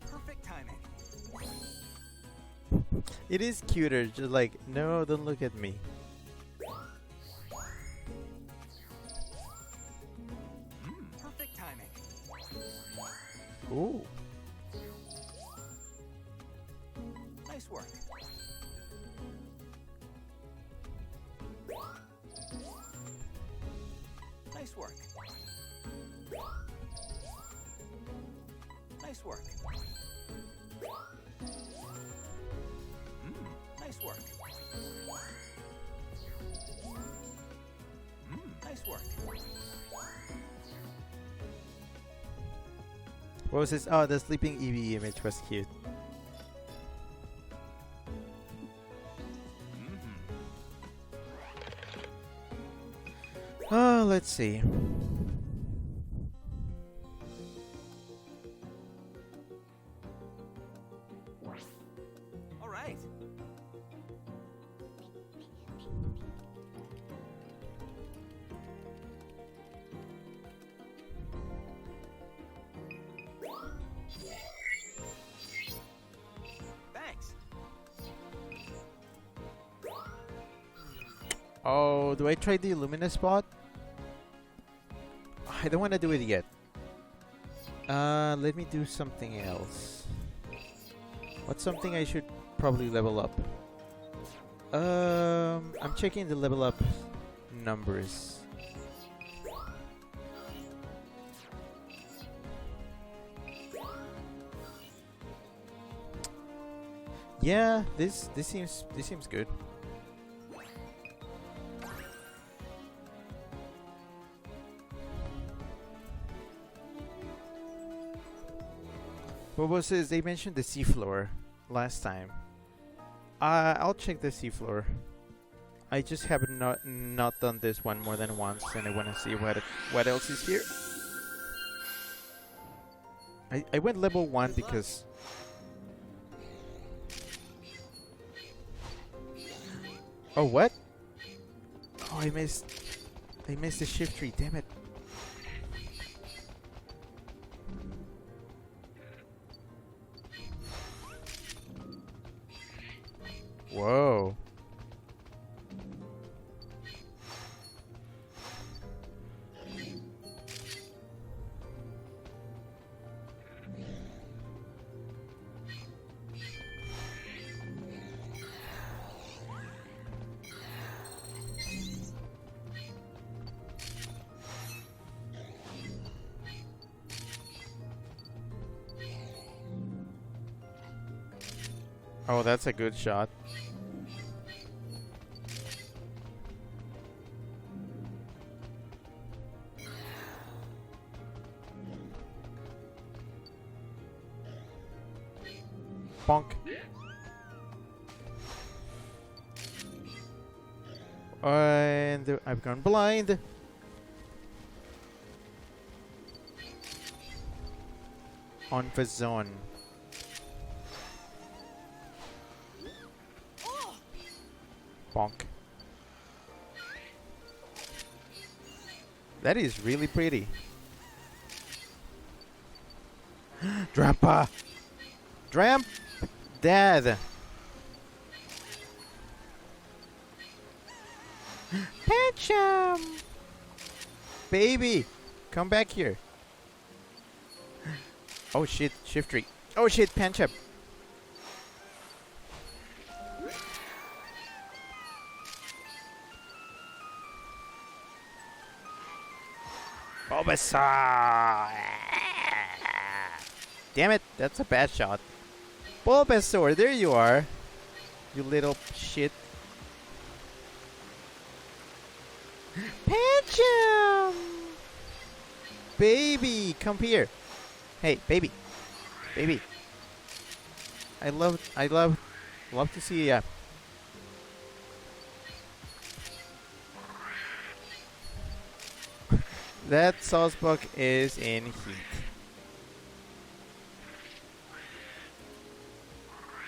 Perfect timing. It is cuter, just like, no, don't look at me. Perfect timing. Ooh. Nice work. Nice work. Nice work. Nice work. Nice work. What was this? Oh, the sleeping Eevee image was cute. Oh, let's see. All right. Thanks. Oh, do I try the Illumina spot? I don't want to do it yet. Let me do something else. What's something I should probably level up? I'm checking the level up numbers. Yeah, this seems good. What was this? They mentioned the seafloor last time. I'll check the seafloor. I just have not done this one more than once, and I want to see what else is here. I went level 1 because. Oh, what? Oh, I missed the shift tree. Damn it. Whoa. Oh, that's a good shot. Bonk. And I've gone blind. On the zone. Bonk. That is really pretty. Drampa! Dramp! Dad! Pancham! Baby! Come back here. Oh shit, Shiftry. Oh shit, Pancham! Bulbasaur! Damn it, that's a bad shot. Bulbasaur, there you are. You little shit. Pancham! Baby, come here. Hey, baby. Baby. I love to see ya. That Saucebuck is in heat.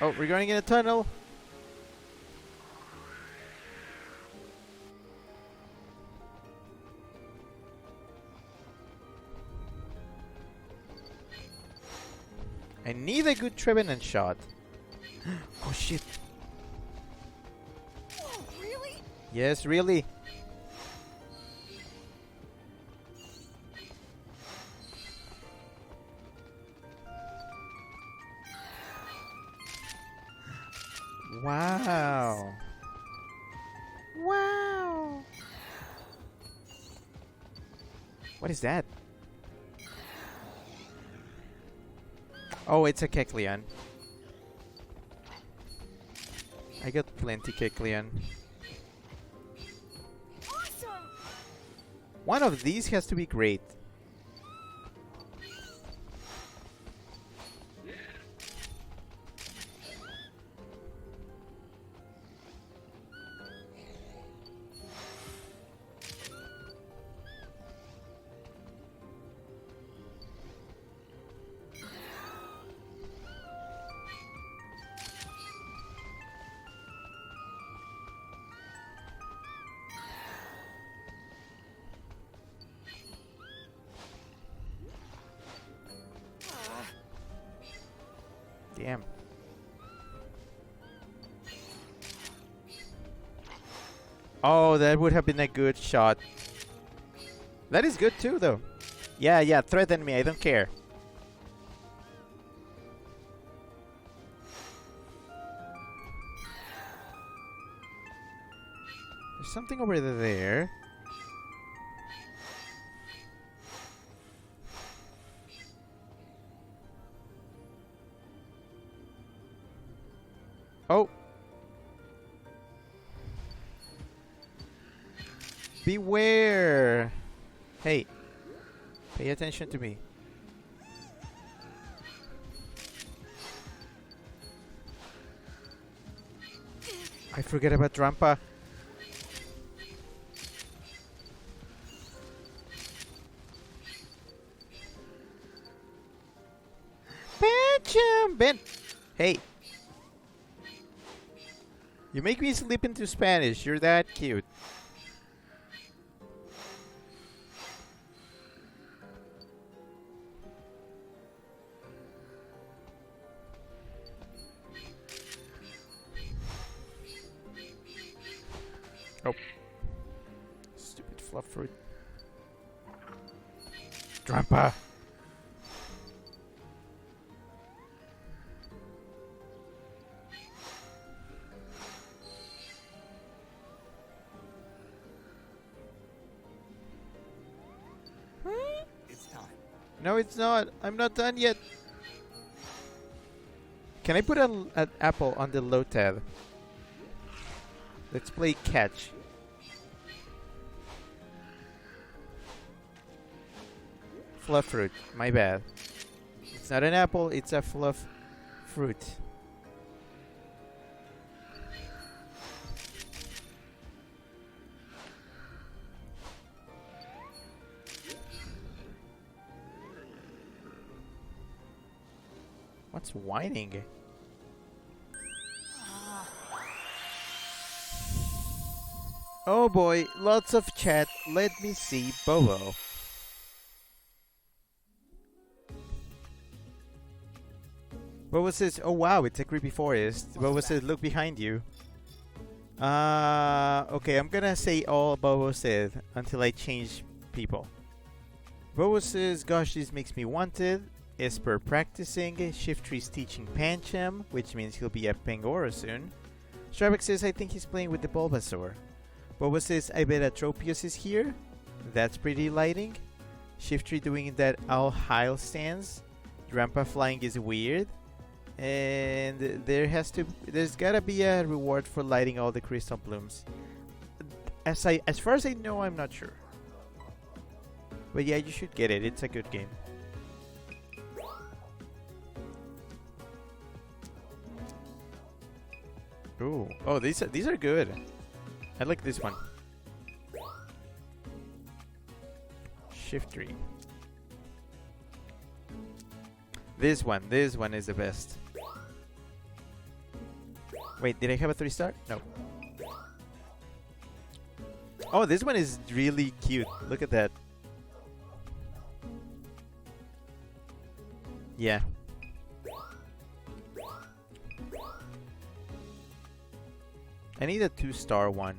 Oh, we're going in a tunnel. I need a good Trevenant shot. Oh shit. Whoa, really? Yes, really. Wow. Wow. What is that? Oh, it's a Kecleon. I got plenty Kecleon. Awesome! One of these has to be great. Damn. Oh, that would have been a good shot. That is good too, though. Yeah, yeah, threaten me, I don't care. There's something over there. Oh. Beware. Hey. Pay attention to me. I forget about Drampa. Ben. Hey. You make me slip into Spanish. You're that cute. Oh. Stupid fluff fruit. Drampa. It's time. No, it's not. I'm not done yet. Can I put an apple on the low tab? Let's play catch. Fluff fruit. My bad. It's not an apple, it's a fluff fruit. What's whining? Oh boy, lots of chat. Let me see Bobo. Bobo says, oh wow, it's a creepy forest. Bobo says, look behind you. Okay, I'm gonna say all Bobo said until I change people. Bobo says, gosh, this makes me wanted. Esper practicing. Shiftree teaching Pancham, which means he'll be at Pangoro soon. Stravik says, I think he's playing with the Bulbasaur. Bobo says, I bet Atropius is here. That's pretty lighting. Shiftree doing that Owl Heil stance. Grandpa flying is weird. And there's gotta be a reward for lighting all the crystal blooms. As far as I know, I'm not sure. But yeah, you should get it. It's a good game. Ooh. Oh, these are good. I like this one. Shiftree. This one is the best. Wait, did I have a 3-star? No. Oh, this one is really cute. Look at that. Yeah. I need a 2-star one.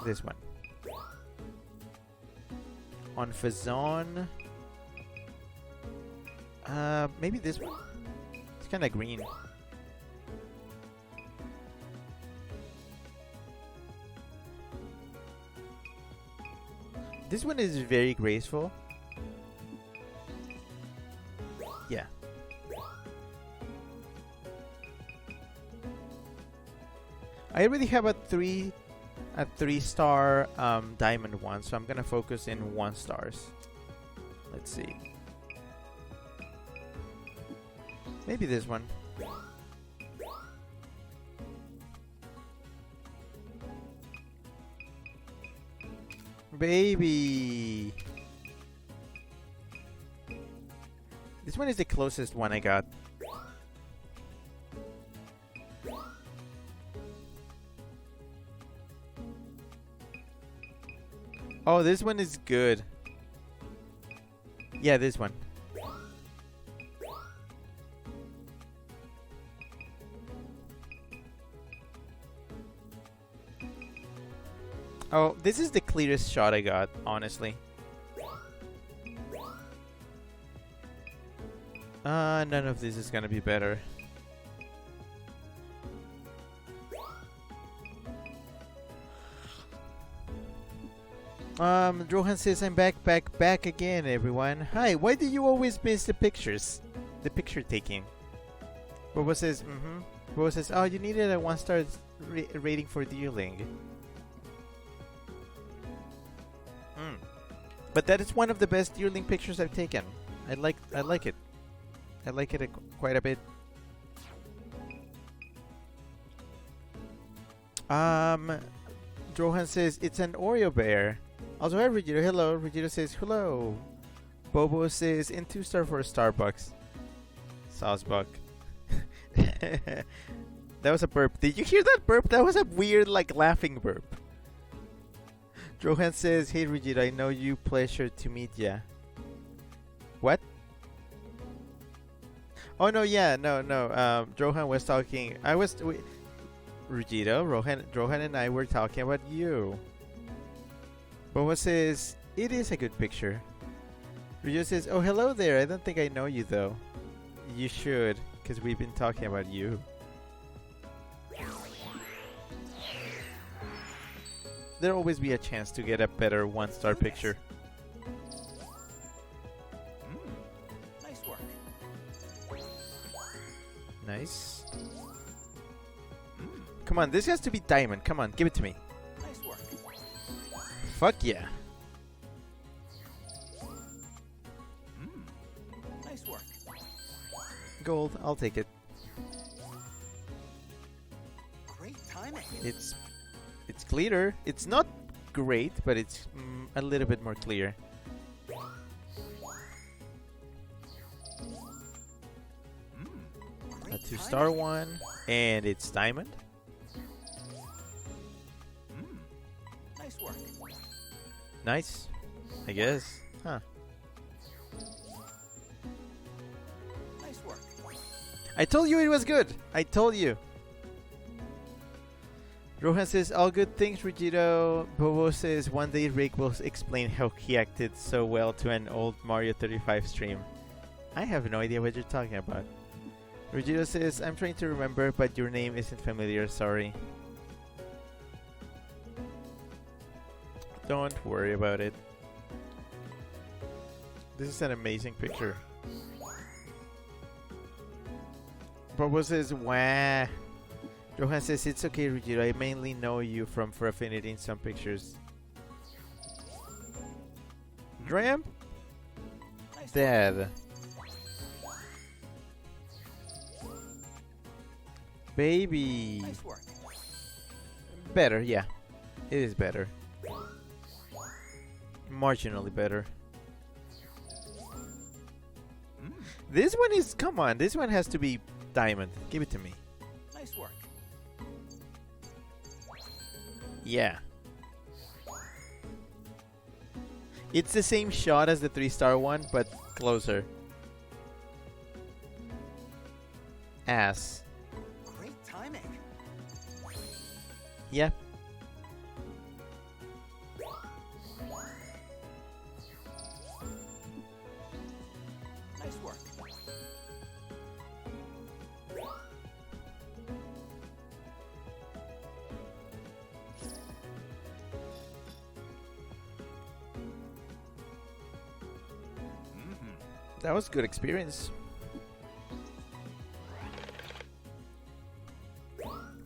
This one. On Fazon. Maybe this one? It's kinda green. This one is very graceful. Yeah. I already have a 3-star diamond one, so I'm gonna focus in 1-stars. Let's see. Maybe this one. Baby. This one is the closest one I got. Oh, this one is good. Yeah, this one. Oh, this is the clearest shot I got, honestly. None of this is gonna be better. Rohan says, I'm back again, everyone. Hi, why do you always miss the pictures? The picture taking. Bobo says, Bobo says, oh, you needed a 1-star rating for dealing. But that is one of the best yearling pictures I've taken. I like it. I like it quite a bit. Drohan says it's an Oreo bear. Also, hi Regito. Hello. Regito says hello. Bobo says in 2-star for Starbucks. Saucebuck. That was a burp. Did you hear that burp? That was a weird, like, laughing burp. Drohan says, hey Regita, I know you. Pleasure to meet ya. What? Oh no, yeah, no. Drohan was talking. Regita, Drohan and I were talking about you. Bobo says, it is a good picture. Regita says, oh hello there. I don't think I know you though. You should, because we've been talking about you. There'll always be a chance to get a better 1-star picture. Nice work. Nice. Come on, this has to be diamond. Come on, give it to me. Nice work. Fuck yeah. Nice work. Gold, I'll take it. Great timing. It's clearer. It's not great, but it's a little bit more clear. 2-star one, and it's diamond. Nice work. Nice, I guess. Huh. Nice work. I told you it was good. I told you. Rohan says, all good things, Regito. Bobo says, one day Rick will explain how he acted so well to an old Mario 35 stream. I have no idea what you're talking about. Regito says, I'm trying to remember, but your name isn't familiar, sorry. Don't worry about it. This is an amazing picture. Bobo says, wah. Rohan says, it's okay, Regito. I mainly know you from For Affinity in some pictures. Dram? Nice Dad. Baby. Nice work. Better, yeah. It is better. Marginally better. This one is, come on, this one has to be diamond. Give it to me. Nice work. Yeah. It's the same shot as the 3-star one, but closer. Ass. Great timing. Yeah. Nice work. That was a good experience.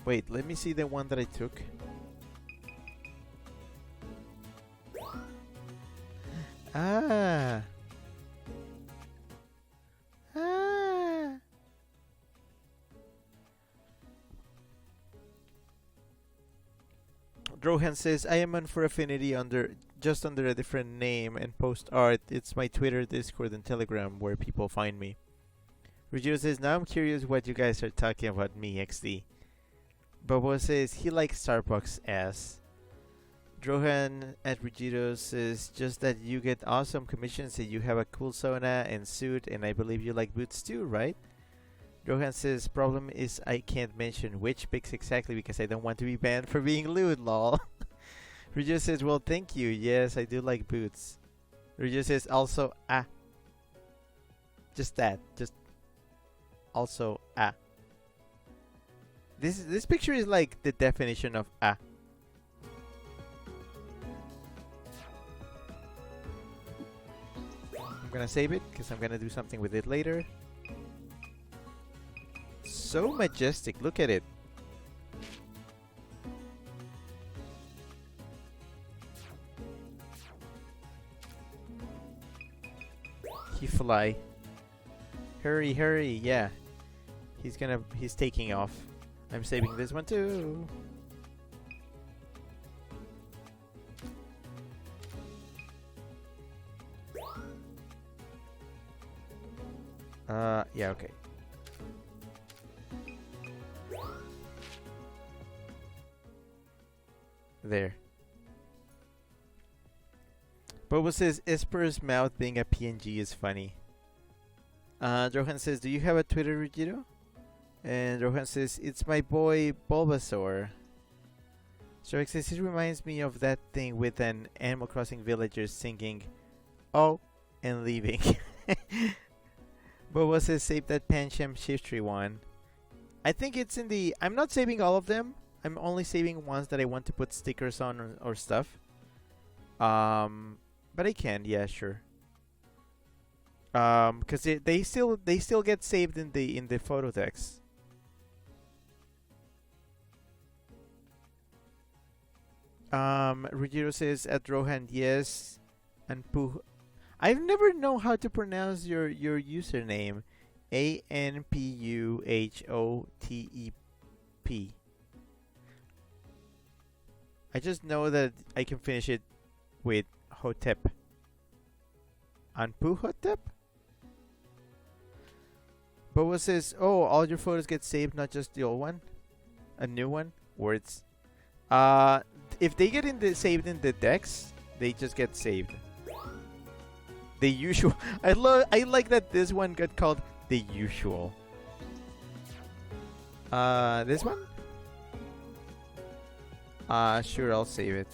Wait, let me see the one that I took. Ah. Ah. Drohan says, I am on For Affinity just under a different name and post art. It's my Twitter, Discord, and Telegram where people find me. Regio says, now I'm curious what you guys are talking about me, XD. Bobo says, he likes Starbucks ass. Drohan at Regito says, just that you get awesome commissions and you have a cool sauna and suit, and I believe you like boots too, right? Drohan says, problem is I can't mention which pics exactly because I don't want to be banned for being lewd, lol. Regio says, well, thank you. Yes, I do like boots. Regio says, also, just that. Just also, This picture is like the definition of I'm gonna save it because I'm gonna do something with it later. So majestic, look at it. He fly. Hurry, hurry, yeah. He's taking off. I'm saving this one too. Yeah, okay. There. Bobo says Esper's mouth being a PNG is funny. Johan says, do you have a Twitter, Regito? And Rohan says, it's my boy Bulbasaur. Shark says, it reminds me of that thing with an Animal Crossing villager singing, oh, and leaving. Bobo says, save that Pancham Shiftry one. I think it's in the... I'm not saving all of them. I'm only saving ones that I want to put stickers on or stuff. But I can, yeah, sure. Because they still get saved in the photo text. Ruggiero says at Rohan, yes, and Puh. I've never known how to pronounce your username. ANPUHOTEP. I just know that I can finish it with Hotep. Anpuhotep? Boa says, "Oh, all your photos get saved, not just the old one, a new one." Words. If they get saved in the decks, they just get saved. The usual. I like that this one got called the usual. This one? Sure, I'll save it.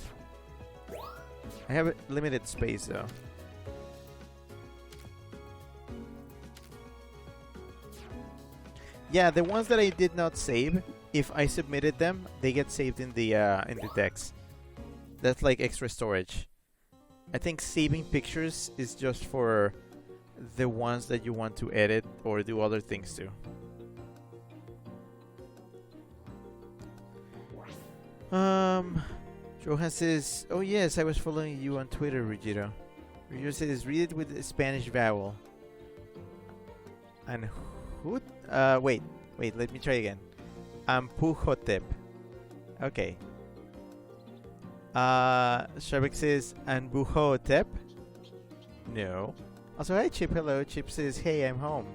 I have a limited space though. Yeah, the ones that I did not save, if I submitted them, they get saved in the decks. That's like extra storage. I think saving pictures is just for the ones that you want to edit or do other things to. Johan says, "Oh yes, I was following you on Twitter, Ruggiero." Ruggiero says, "Read it with a Spanish vowel." And who? Wait, let me try again. Ampuhotep. Okay. Shabik says, Anbuhotep? No. Also, hi Chip, hello. Chip says, "Hey, I'm home."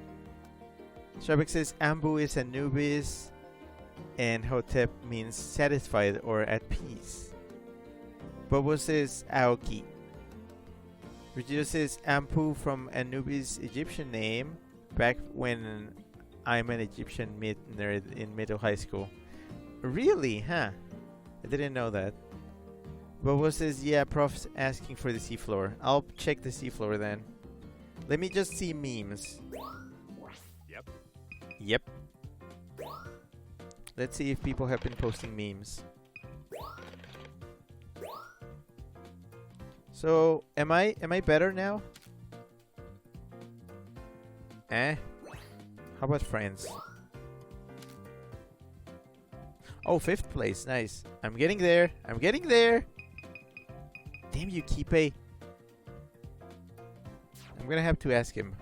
Shabik says, Ambu is Anubis, and Hotep means satisfied or at peace. Bobo says, Aoki. Ruggiero says, Ampu from Anubis' Egyptian name, back when I'm an Egyptian nerd in middle high school. Really? Huh? I didn't know that. Bobo says, yeah, Prof's asking for the seafloor. I'll check the seafloor then. Let me just see memes. Yep. Let's see if people have been posting memes. So, am I better now? How about friends? Oh, 5th place. Nice. I'm getting there. Damn you, Kipe. I'm gonna have to ask him.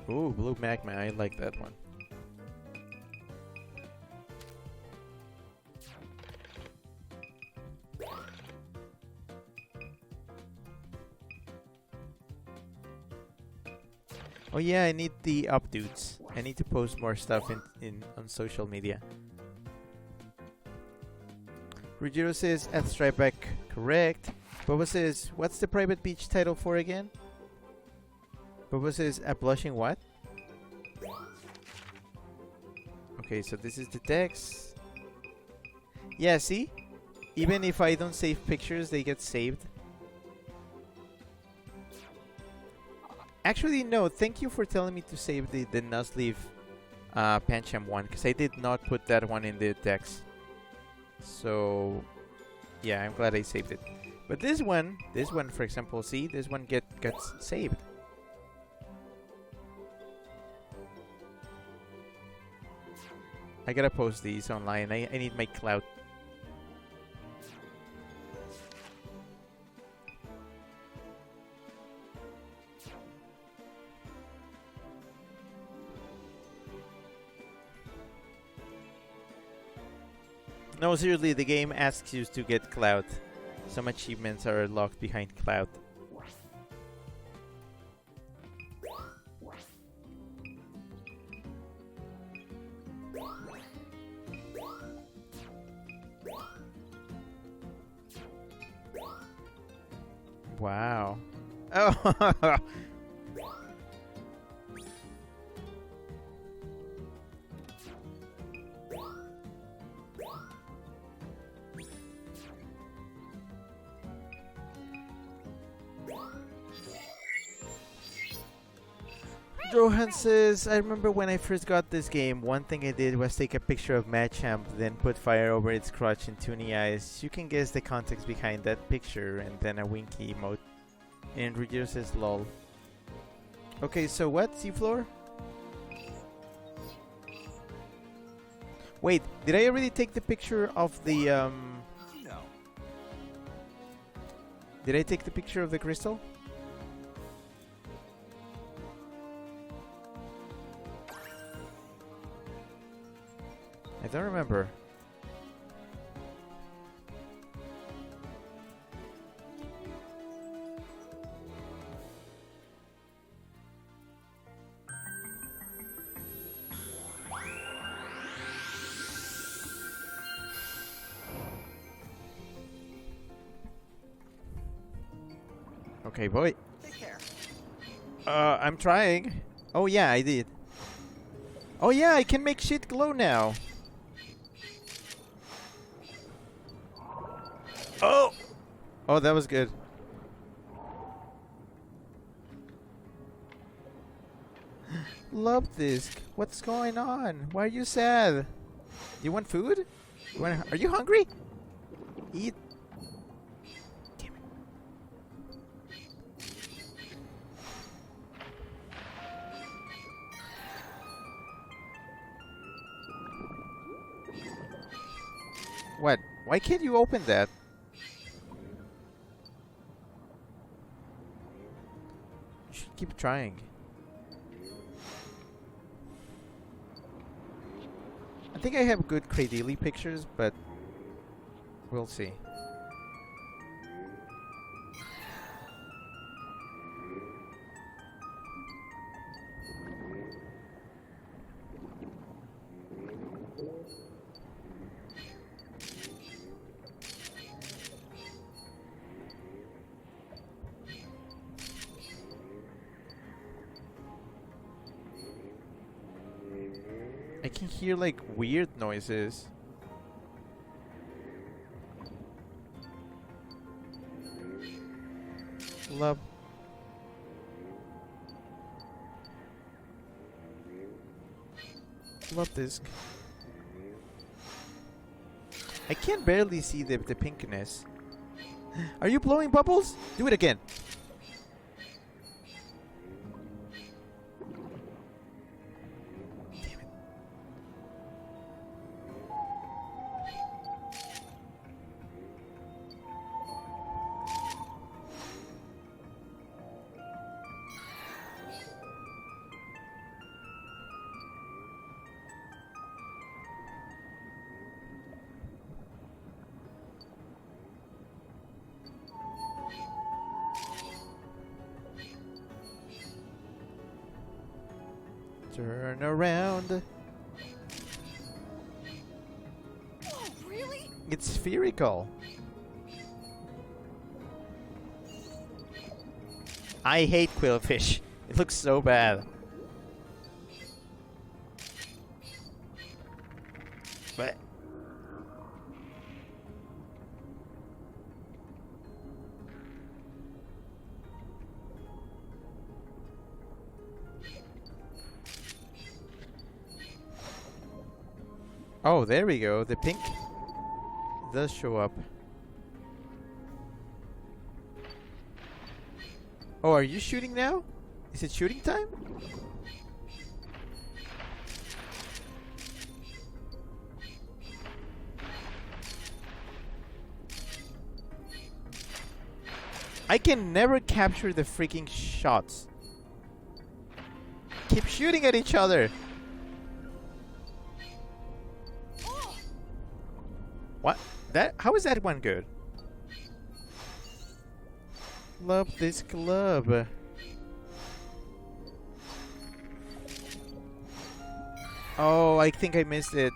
Ooh, blue magma. I like that one. Oh yeah, I need the updates. I need to post more stuff on social media. Ruggiero says at Stripeback, correct. Boba says, what's the private beach title for again? Boba says, a blushing what? Okay, so this is the text. Yeah, see? Even if I don't save pictures, they get saved. Actually, no. Thank you for telling me to save the Nuzleaf Pancham one, because I did not put that one in the text. So, yeah, I'm glad I saved it. But this one, for example, see? This one gets saved. I gotta post these online. I need my clout. No, seriously, the game asks you to get clout. Some achievements are locked behind clout. Wow. Oh. Johan says, I remember when I first got this game, one thing I did was take a picture of Machamp, then put fire over its crotch and toony eyes. You can guess the context behind that picture, and then a winky emote. And Ruggiero says, lol. Okay, so what? Seafloor? Wait, did I already take the picture of the, No. Did I take the picture of the crystal? I don't remember. Okay, boy. Take care. I'm trying. Oh yeah, I did. Oh yeah, I can make shit glow now. Oh! Oh, that was good. Love this. What's going on? Why are you sad? You want food? Are you hungry? Eat. Damn it. What? Why can't you open that? You should keep trying. I think I have good Cradily pictures, but we'll see. I can hear like weird noises. Love. Love disc. I can barely see the pinkness. Are you blowing bubbles? Do it again. Damn it. Turn around. Oh, really? It's spherical. I hate quillfish. It looks so bad. But oh, there we go. The pink does show up. Oh, are you shooting now? Is it shooting time? I can never capture the freaking shots. Keep shooting at each other. What? That? How is that one good? Love this club. Oh, I think I missed it.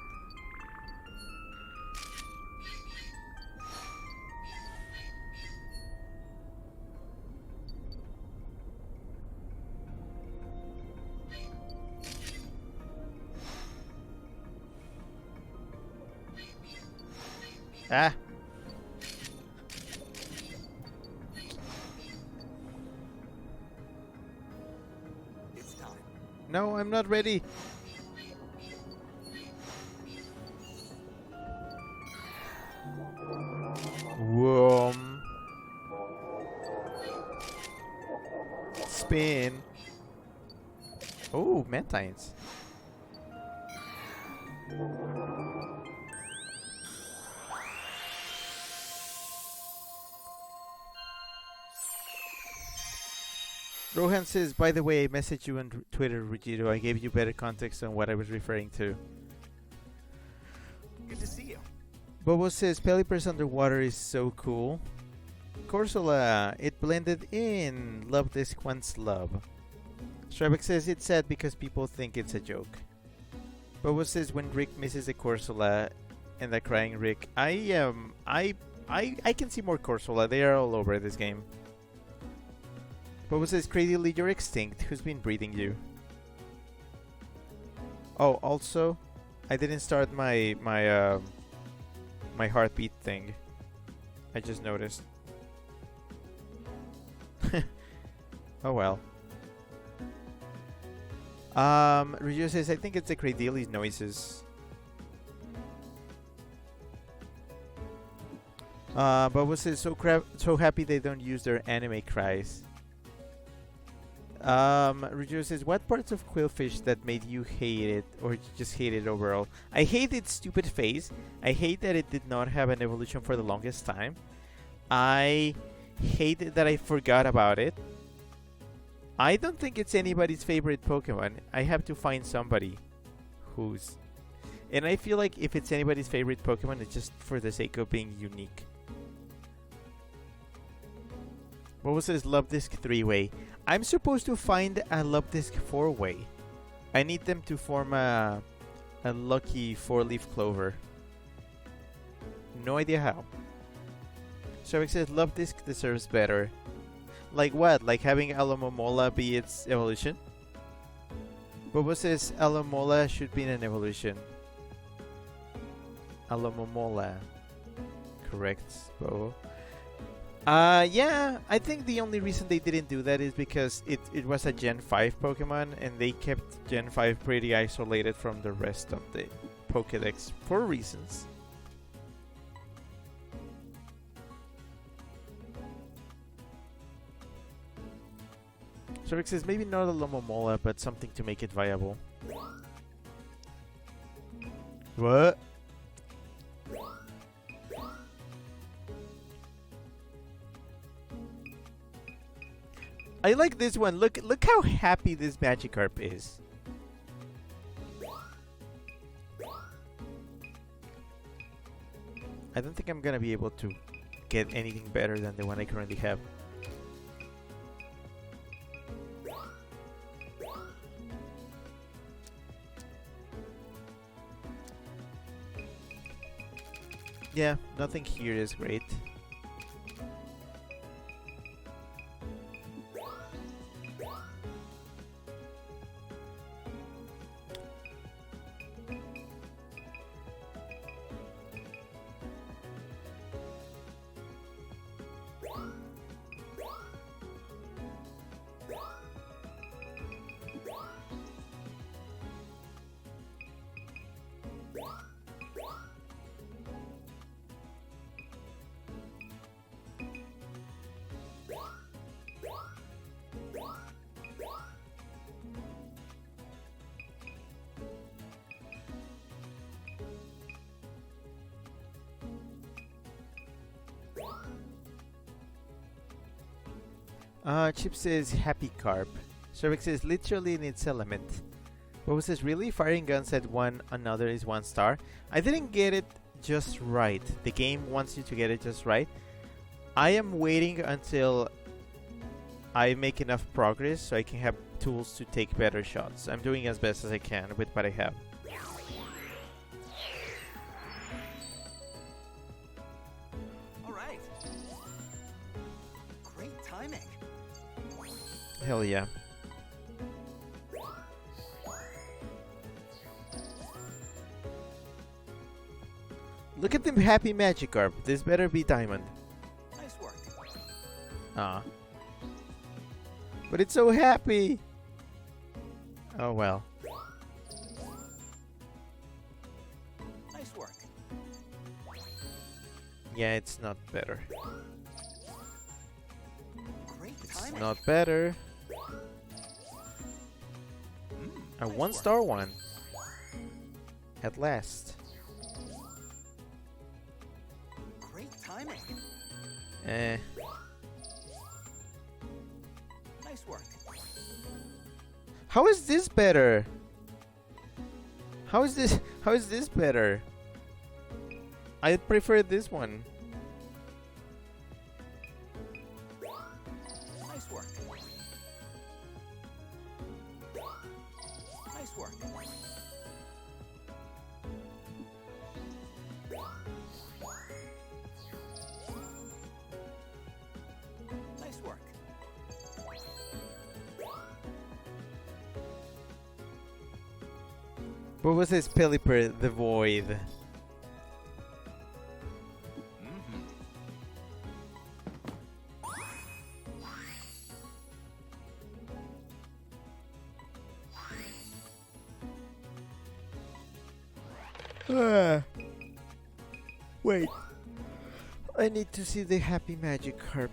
Ah. It's time. No, I'm not ready. Whoa. Spin. Oh, Mantines. Rohan says, by the way, I messaged you on Twitter, Rugito. I gave you better context on what I was referring to. Bobo says Pelipper's underwater is so cool. Corsola, it blended in. Love this one's love. Strebek says it's sad because people think it's a joke. Bobo says when Rick misses a Corsola and a crying Rick, I can see more Corsola. They are all over this game. Bobo says crazily you're extinct. Who's been breeding you? Oh, also, I didn't start my heartbeat thing. I just noticed. Oh well. Ryu says I think it's the Cradili's noises. Bobo says so happy they don't use their anime cries. Ryu says what parts of Quillfish that made you hate it or just hate it overall? I hate its stupid face. I hate that it did not have an evolution for the longest time. I hate that I forgot about it. I don't think it's anybody's favorite Pokemon. I have to find somebody who's... And I feel like if it's anybody's favorite Pokemon, it's just for the sake of being unique. Bobo says Love Disc 3-way. I'm supposed to find a Love Disc 4-way. I need them to form a lucky 4-leaf clover. No idea how. Shavik says Love Disc deserves better. Like what? Like having Alamomola be its evolution? Bobo says Alamomola should be an evolution. Alamomola. Correct, Bobo. Yeah, I think the only reason they didn't do that is because it was a Gen 5 Pokemon and they kept Gen 5 pretty isolated from the rest of the Pokédex for reasons. Shavik says maybe not a Lomomola, but something to make it viable. What? I like this one. Look how happy this Magikarp is. I don't think I'm gonna be able to get anything better than the one I currently have. Yeah, nothing here is great. Chip says Happy Carp. Shavik says literally in its element. Bobo says really? Firing guns at one another is 1 star. I didn't get it just right. The game wants you to get it just right. I am waiting until I make enough progress so I can have tools to take better shots. I'm doing as best as I can with what I have. Alright. Great timing. Hell yeah. Look at them happy Magikarp. This better be Diamond. Nice work. Ah. But it's so happy. Oh well. Nice work. Yeah, it's not better. Great It's timing. not better. A Nice 1-star one. At last. Great timing. Eh. Nice work. How is this better? How is this better? I prefer this one. Nice work. Nice work. Nice work. What was his Pelipper? The Void. Mm-hmm. Wait. I need to see the Happy Magic Carp.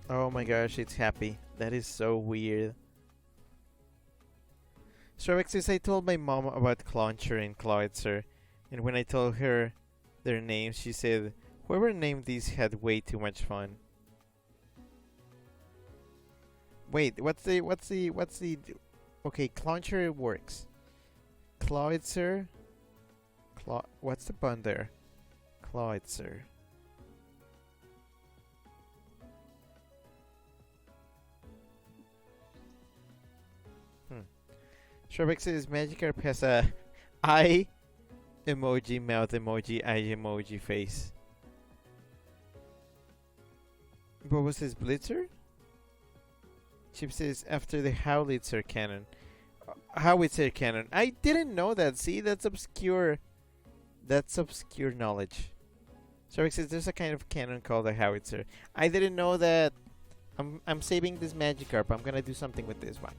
Oh my gosh, it's happy. That is so weird. Strawbeck says I told my mom about Clauncher and Cloudser, and when I told her their names, she said, whoever named these had way too much fun. Wait, what's the okay, Clauncher works. Cloudser, what's the pun there? Cloudser. Strawbeck says Magikarp has a eye emoji, mouth emoji, eye emoji face. What was his Blitzer? Chip says after the Howitzer cannon. Howitzer cannon. I didn't know that. See, that's obscure. That's obscure knowledge. Strawbeck says there's a kind of cannon called a Howitzer. I didn't know that. I'm saving this Magikarp. I'm gonna do something with this one.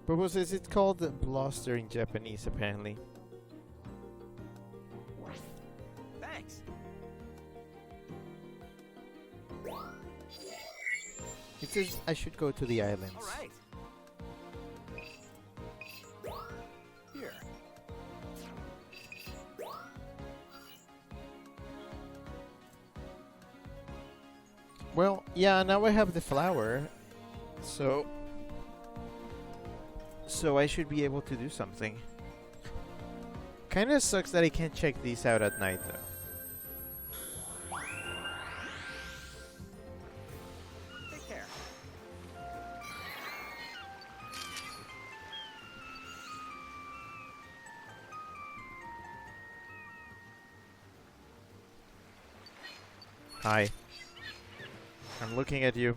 But what is it called? Blaster in Japanese, apparently. Thanks. It says I should go to the islands. All right. Here. Well, yeah, now I have the flower. So I should be able to do something. Kinda sucks that I can't check these out at night, though. Take care. Hi. I'm looking at you.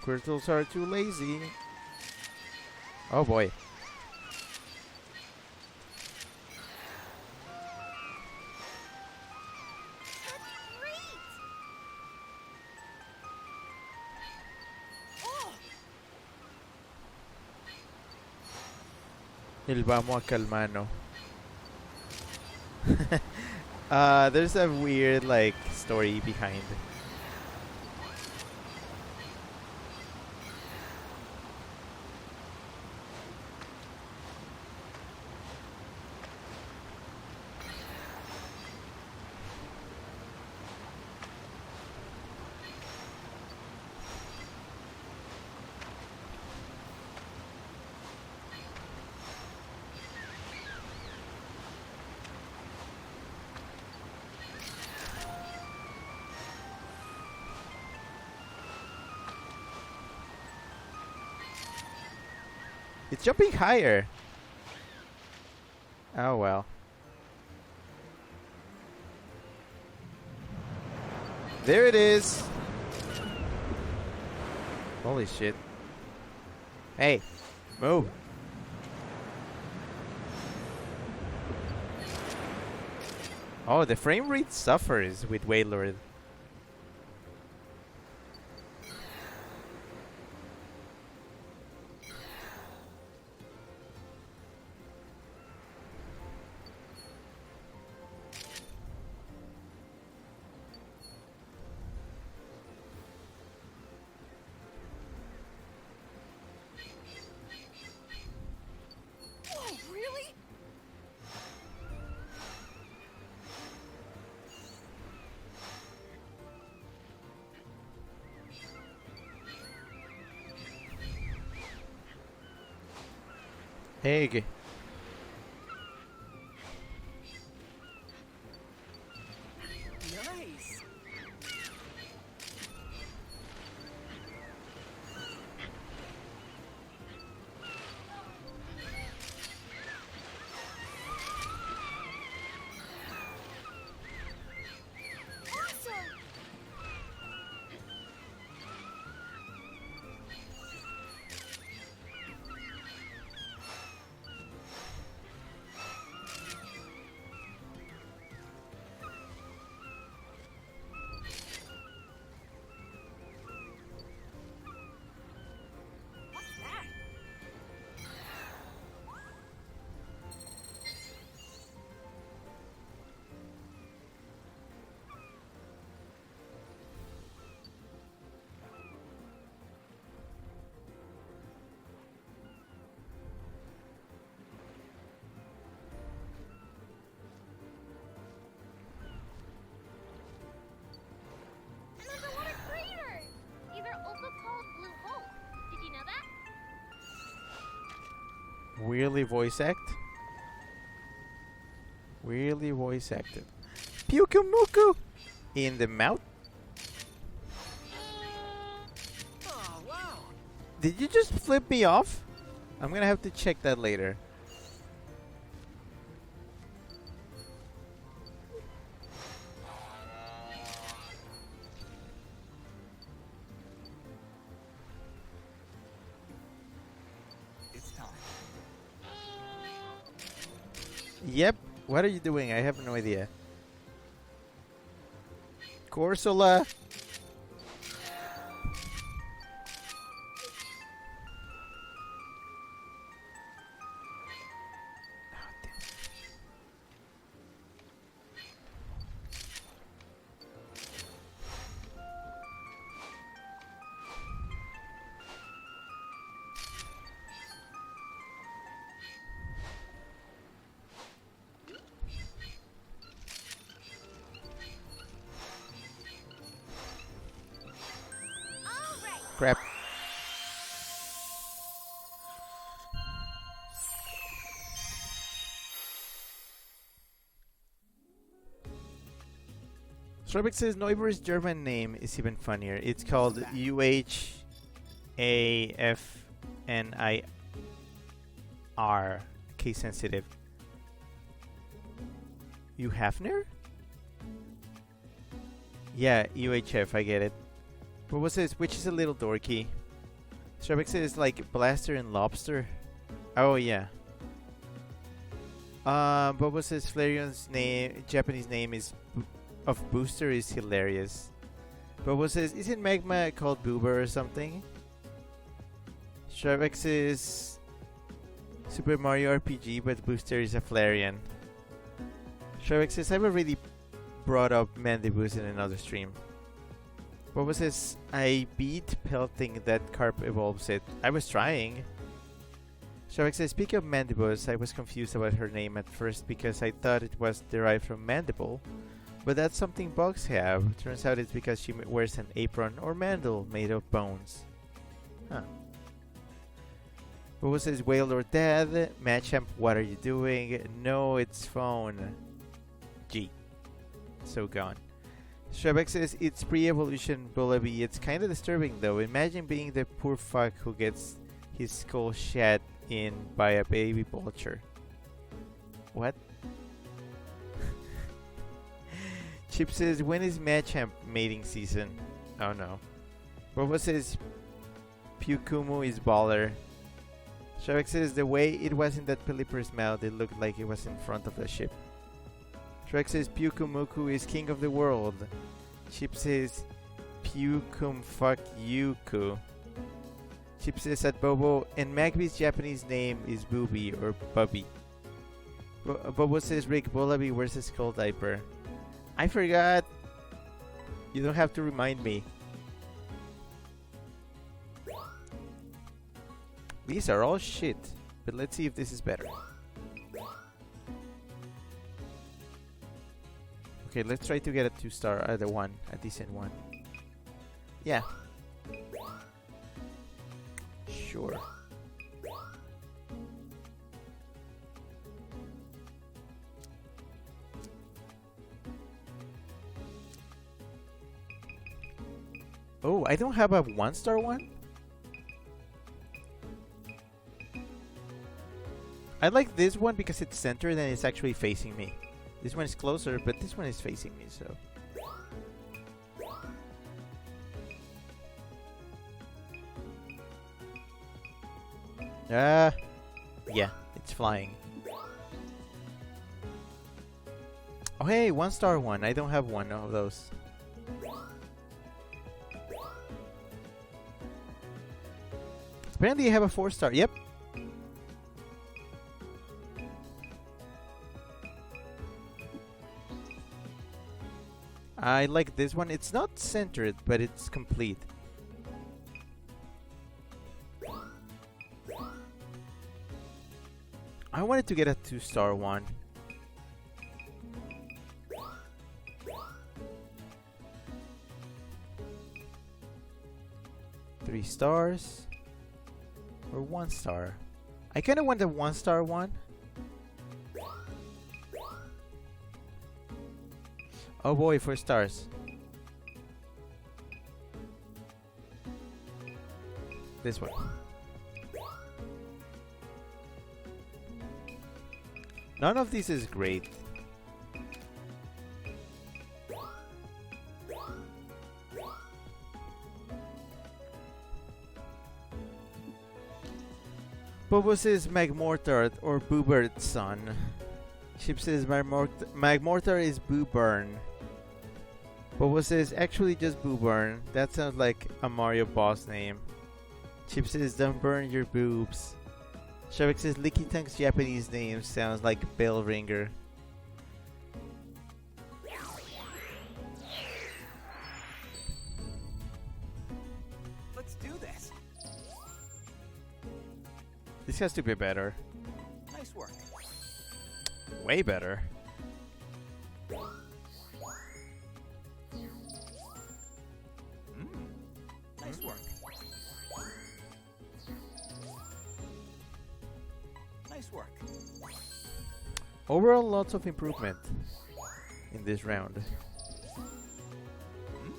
Squirtles are too lazy. Oh boy. El vamos a calmano. There's a weird like story behind. It's jumping higher. Oh well. There it is. Holy shit. Hey, move. Oh, the frame rate suffers with Wailord. Whoa, really? Egg. Nice. Awesome! What's that? An underwater crater! These are also called blue holes. Did you know that? Weirdly voice act. Weirdly voice acted. Pyukumuku! In the mouth? Oh, wow. Did you just flip me off? I'm gonna have to check that later. It's time. Yep. What are you doing? I have no idea. Corsola. All right. Crap. Strawbeck says Neuber's German name is even funnier. It's called UHAFNIR. Case sensitive. You Hafner? Yeah, UHF, I get it. But what's this? Which is a little dorky. Strawbeck says like Blaster and Lobster. Oh yeah. But what's this? Flareon's name, Japanese name is of Booster is hilarious. But what's this? Isn't Magma called Boober or something? Strawbeck says Super Mario RPG, but Booster is a Flareon. Strawbeck says I've already brought up Mandibus in another stream. What was this? I beat pelting that carp evolves it. I was trying. Strawbeck says, speaking of Mandibus, I was confused about her name at first because I thought it was derived from mandible. But that's something bugs have. Turns out it's because she wears an apron or mantle made of bones. Huh. What was this? Whale or Dad? Matchamp, what are you doing? No, it's phone. G. So gone. Strawbeck says it's pre-evolution Bullaby. It's kind of disturbing though. Imagine being the poor fuck who gets his skull shat in by a baby vulture. What? Chip says, when is Machamp mating season? Oh no. Boba says, Pyukumu is baller. Strawbeck says, the way it was in that Pelipper's mouth, it looked like it was in front of the ship. Shrek says Pyukumuku is king of the world. Chip says Pyukum fuck Yuku. Chip says at Bobo, and Magby's Japanese name is Booby or Bubby. Bobo says Rick Bolaby wears a skull diaper. I forgot. You don't have to remind me. These are all shit, but let's see if this is better. Okay, let's try to get a 2-star, a decent one. Yeah. Sure. Oh, I don't have a 1-star one? I like this one because it's centered and it's actually facing me. This one is closer, but this one is facing me, so... yeah, it's flying. Oh hey, 1-star one. I don't have one of those. Apparently I have a 4-star. Yep. I like this one. It's not centered, but it's complete. I wanted to get a 2-star one. Three stars or 1-star. I kind of want a 1-star one. Oh boy, 4 stars. This one. None of these is great. Bobo says Magmortar or Boobert's son. Chip says Magmortar is Booburn. Bobo says actually just Booburn. That sounds like a Mario boss name. Chip says don't burn your boobs. Shavik says Licky Tongue's Japanese name sounds like bell ringer. Let's do this. This has to be better. Nice work. Way better. Nice work. Nice work. Overall, lots of improvement in this round.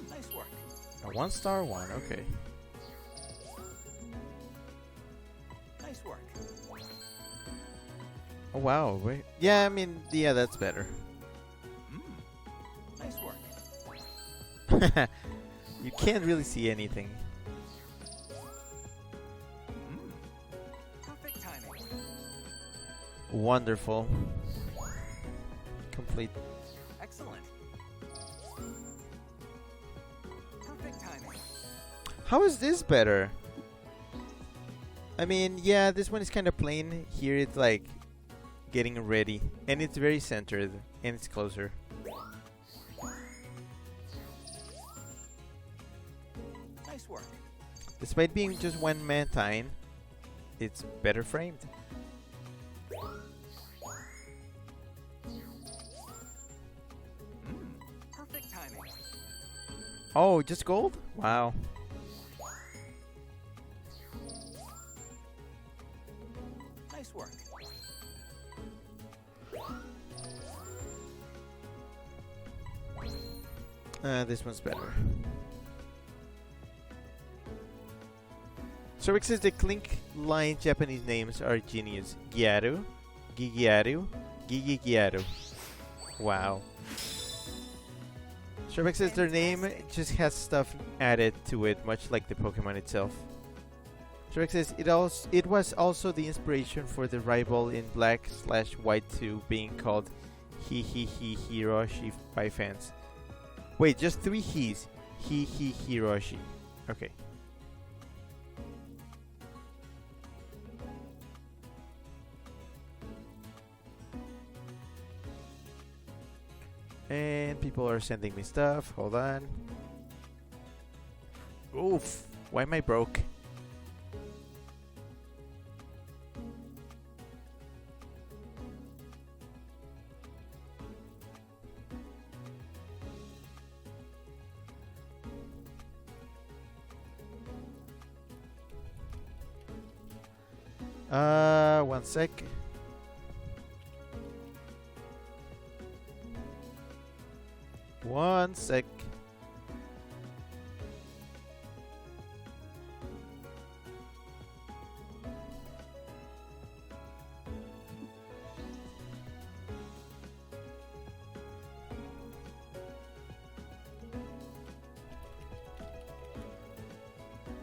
Nice work. A 1-star one, okay. Nice work. Oh wow, wait. Yeah, I mean, yeah, that's better. Nice work. You can't really see anything. Perfect timing. Wonderful. Complete. Excellent. Perfect timing. How is this better? I mean, yeah, this one is kind of plain. Here it's like getting ready. And it's very centered. And it's closer. Nice work. Despite being just one Mantine, it's better framed. Perfect timing. Oh, just gold? Wow. Nice work. This one's better. Sorix says the Clink line Japanese names are genius. Gyaru, Gigyaru, Gigigyaru. Wow. Sorix says their name just has stuff added to it, much like the Pokemon itself. Sorix says it was also the inspiration for the rival in Black/White 2 being called Hiroshi by fans. Wait, just 3 he's. Hiroshi. Okay. And people are sending me stuff. Hold on. Oof. Why am I broke? One sec. One sec.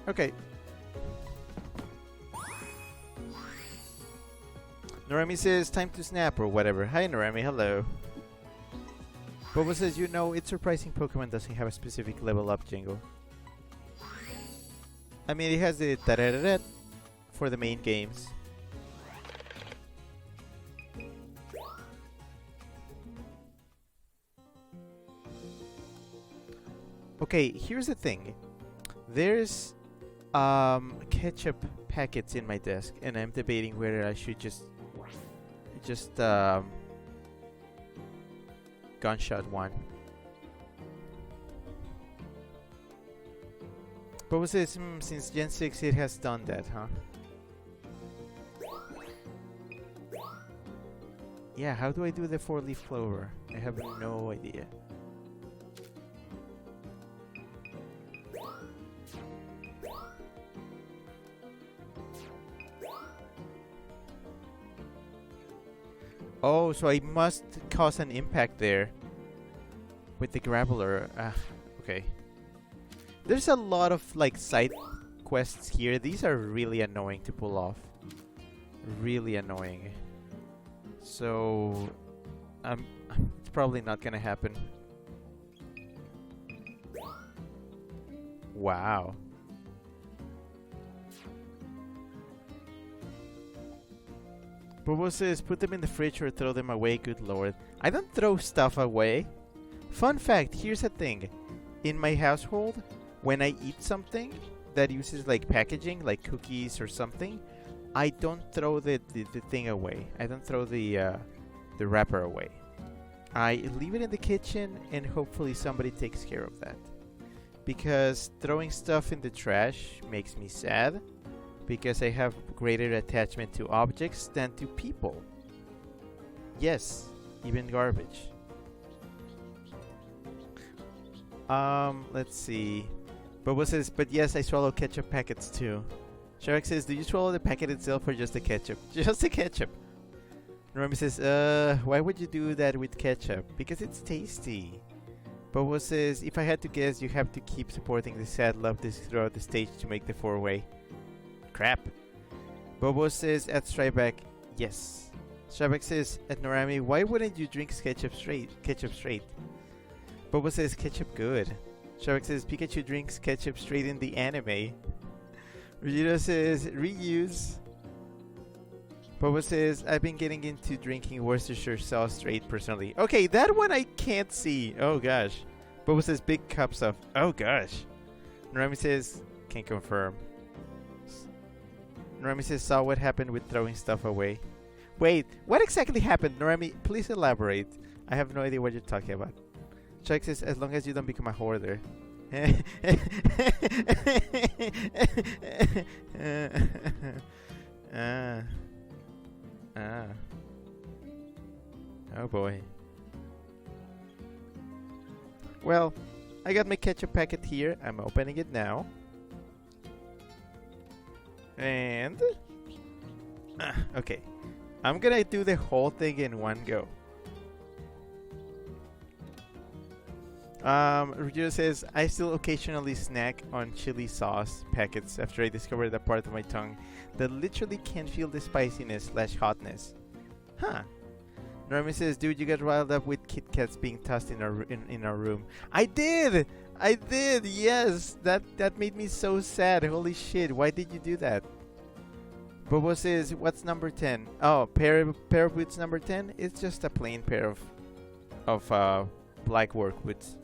Okay. Norami says, time to snap or whatever. Hi Norami, hello. Bobo says, you know, it's surprising Pokemon doesn't have a specific level up jingle. I mean, it has the da-da-da-da for the main games. Okay, here's the thing. There's ketchup packets in my desk, and I'm debating whether I should just gunshot one. But was it since Gen 6 it has done that, huh? Yeah, how do I do the 4-leaf clover? I have no idea. Oh, so I must cause an impact there with the grappler. Okay. There's a lot of like side quests here. These are really annoying to pull off. Really annoying. So, it's probably not gonna happen. Wow. Bobo says, put them in the fridge or throw them away, good lord. I don't throw stuff away. Fun fact, here's the thing. In my household, when I eat something that uses like packaging, like cookies or something, I don't throw the thing away. I don't throw the wrapper away. I leave it in the kitchen and hopefully somebody takes care of that. Because throwing stuff in the trash makes me sad. Because I have greater attachment to objects than to people. Yes, even garbage. Let's see. Bobo says, but yes, I swallow ketchup packets too. Shark says, do you swallow the packet itself or just the ketchup? Just the ketchup. Normi says, why would you do that with ketchup? Because it's tasty. Bobo says, if I had to guess, you have to keep supporting the sad love this throughout the stage to make the 4-way. Crap. Bobo says at Stryback, yes. Stryback says at Norami, why wouldn't you drink ketchup straight? Bobo says ketchup good. Stryback says Pikachu drinks ketchup straight in the anime. Vegeta says reuse. Bobo says I've been getting into drinking Worcestershire sauce straight personally. Okay, that one I can't see. Oh gosh. Bobo says big cups of. Oh gosh. Norami says can confirm. Norami says, saw what happened with throwing stuff away. Wait, what exactly happened? Norami, please elaborate. I have no idea what you're talking about. Chuck says, as long as you don't become a hoarder. Oh boy. Well, I got my ketchup packet here. I'm opening it now. And okay, I'm gonna do the whole thing in one go. Ruggiero says, I still occasionally snack on chili sauce packets after I discovered that part of my tongue that literally can't feel the spiciness / hotness. Huh. Normie says, "Dude, you get riled up with Kit Kats being tossed in our room." I did. I did. Yes, that made me so sad. Holy shit! Why did you do that? Bobo says, "What's number 10?" Oh, pair of boots number 10. It's just a plain pair of black work boots.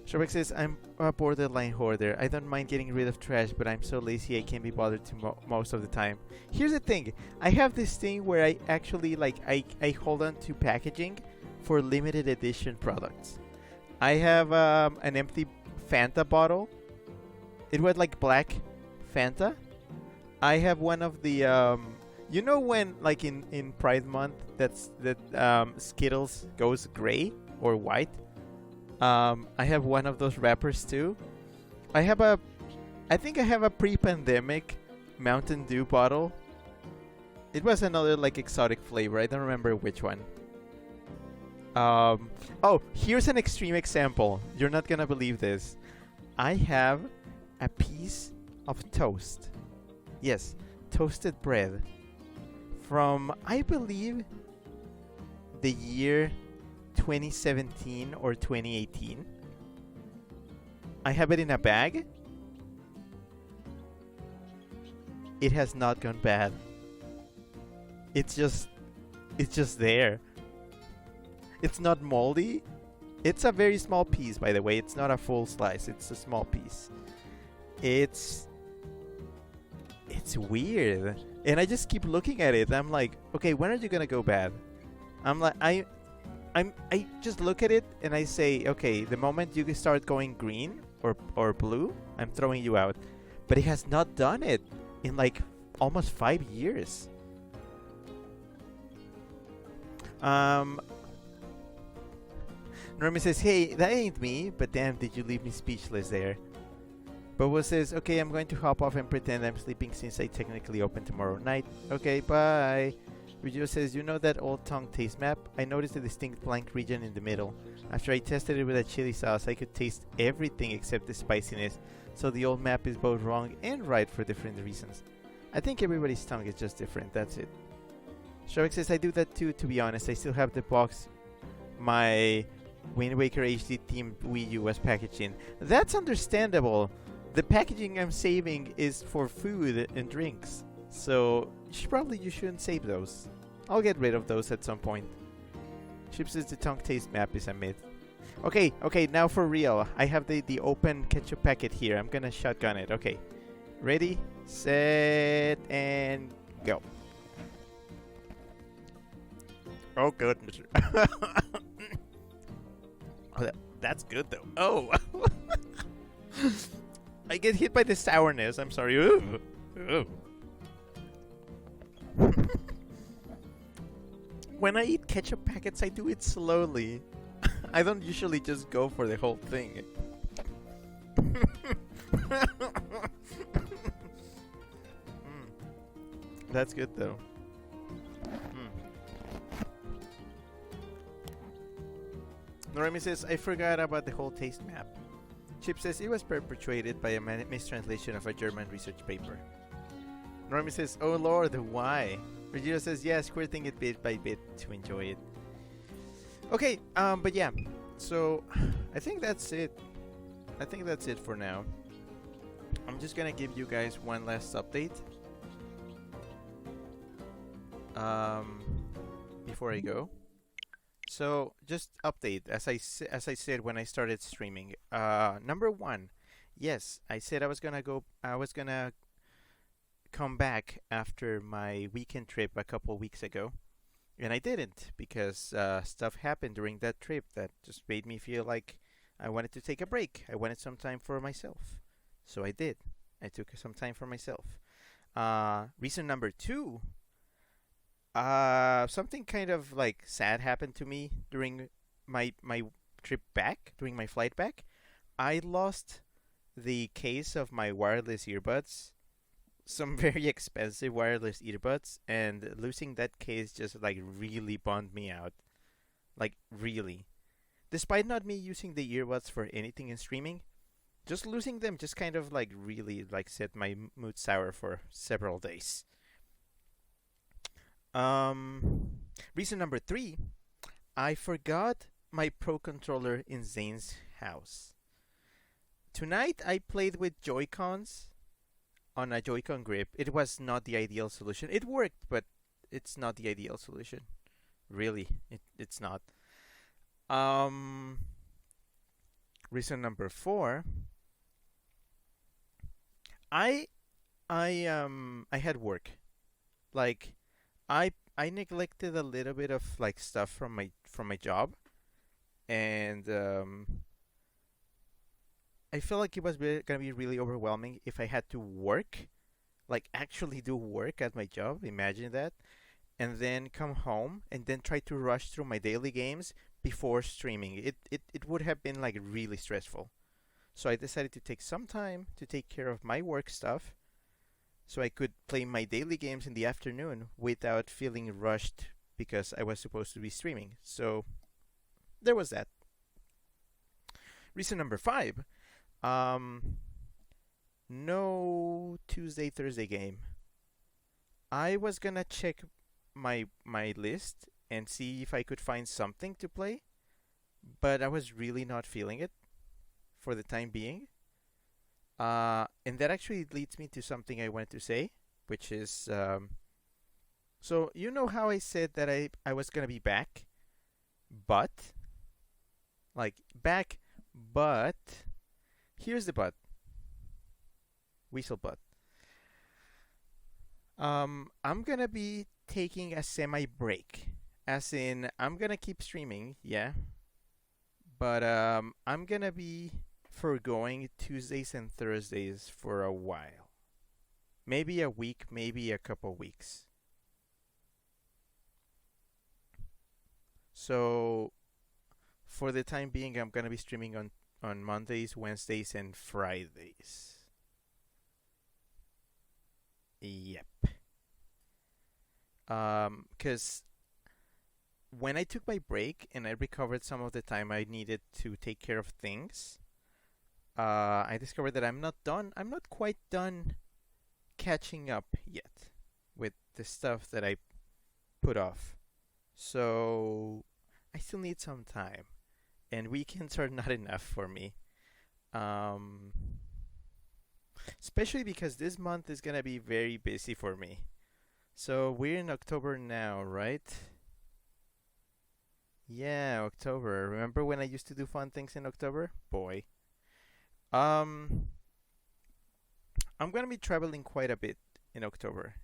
Sherbeck says, "I'm a borderline hoarder. I don't mind getting rid of trash, but I'm so lazy I can't be bothered to most of the time." Here's the thing. I have this thing where I actually I hold on to packaging for limited edition products. I have an empty Fanta bottle. It was like black Fanta. I have one of the you know when like in Pride Month that Skittles goes gray or white. I have one of those wrappers too. I think I have a pre-pandemic Mountain Dew bottle. It was another like exotic flavor. I don't remember which one. Oh, here's an extreme example. You're not gonna believe this. I have a piece of toast. Yes, toasted bread from, I believe, the year 2017 or 2018. I have it in a bag. It has not gone bad. It's just there. It's not moldy. It's a very small piece, by the way. It's not a full slice. It's a small piece. It's weird. And I just keep looking at it. I'm like, okay, when are you gonna go bad? I'm like, I just look at it and I say, okay, the moment you start going green or blue, I'm throwing you out. But it has not done it in like almost 5 years. Normie says, "Hey, that ain't me, but damn, did you leave me speechless there?" Bobo says, "Okay, I'm going to hop off and pretend I'm sleeping since I technically open tomorrow night. Okay, bye." Ryujo says, "You know that old tongue taste map? I noticed a distinct blank region in the middle. After I tested it with a chili sauce, I could taste everything except the spiciness. So the old map is both wrong and right for different reasons. I think everybody's tongue is just different, that's it." Shark says, "I do that too, to be honest. I still have the box my Wind Waker HD themed Wii U was packaged in." That's understandable. The packaging I'm saving is for food and drinks. So you shouldn't save those. I'll get rid of those at some point. Chip says the tongue taste map is a myth. Okay, now for real. I have the open ketchup packet here. I'm gonna shotgun it. Okay. Ready, set, and go. Oh goodness. Oh, that's good though. Oh. I get hit by the sourness. I'm sorry. Ooh. Ooh. When I eat ketchup packets, I do it slowly. I don't usually just go for the whole thing. That's good though. Noremi says, "I forgot about the whole taste map." Chip says, "It was perpetrated by a mistranslation of a German research paper." Noremi says, "Oh lord, why?" Regina says, "Yeah, squirting it bit by bit to enjoy it." Okay, but yeah. So, I think that's it. I think that's it for now. I'm just gonna give you guys one last update. Before I go. So, just update, as I said when I started streaming. Number one, yes, I said I was gonna come back after my weekend trip a couple weeks ago, and I didn't because stuff happened during that trip that just made me feel like I wanted to take a break. I wanted some time for myself, so I did. I took some time for myself. Reason number two. Something kind of like sad happened to me during my trip back, during my flight back. I lost the case of my wireless earbuds, some very expensive wireless earbuds, and losing that case just like really bummed me out. Like really. Despite not me using the earbuds for anything in streaming, just losing them just kind of like really like set my mood sour for several days. Um, Reason number three, I forgot my Pro Controller in Zane's house. Tonight I played with Joy-Cons on a Joy-Con grip. It was not the ideal solution. It worked, but it's not the ideal solution. Really, it's not. Um, Reason number four, I I had work. Like I neglected a little bit of like stuff from my job, and I felt like it was gonna be really overwhelming if I had to work, like actually do work at my job. Imagine that, and then come home and then try to rush through my daily games before streaming. It would have been like really stressful. So I decided to take some time to take care of my work stuff so I could play my daily games in the afternoon without feeling rushed because I was supposed to be streaming. So there was that. Reason number five, um, no Tuesday Thursday game. I was gonna check my list and see if I could find something to play, but I was really not feeling it for the time being. And that actually leads me to something I wanted to say, which is so you know how I said that I was gonna be back, but like back, but here's the but, weasel but. I'm gonna be taking a semi break, as in I'm gonna keep streaming, yeah, but I'm gonna be foregoing Tuesdays and Thursdays for a while. Maybe a week, maybe a couple weeks. So for the time being, I'm gonna be streaming on Mondays, Wednesdays, and Fridays. Yep. Because when I took my break and I recovered some of the time I needed to take care of things, I discovered that I'm not done. I'm not quite done catching up yet with the stuff that I put off. So I still need some time, and weekends are not enough for me. Um, Especially because this month is gonna be very busy for me. So we're in October now, right? Yeah, October. Remember when I used to do fun things in October? Boy. Um, I'm gonna be traveling quite a bit in October.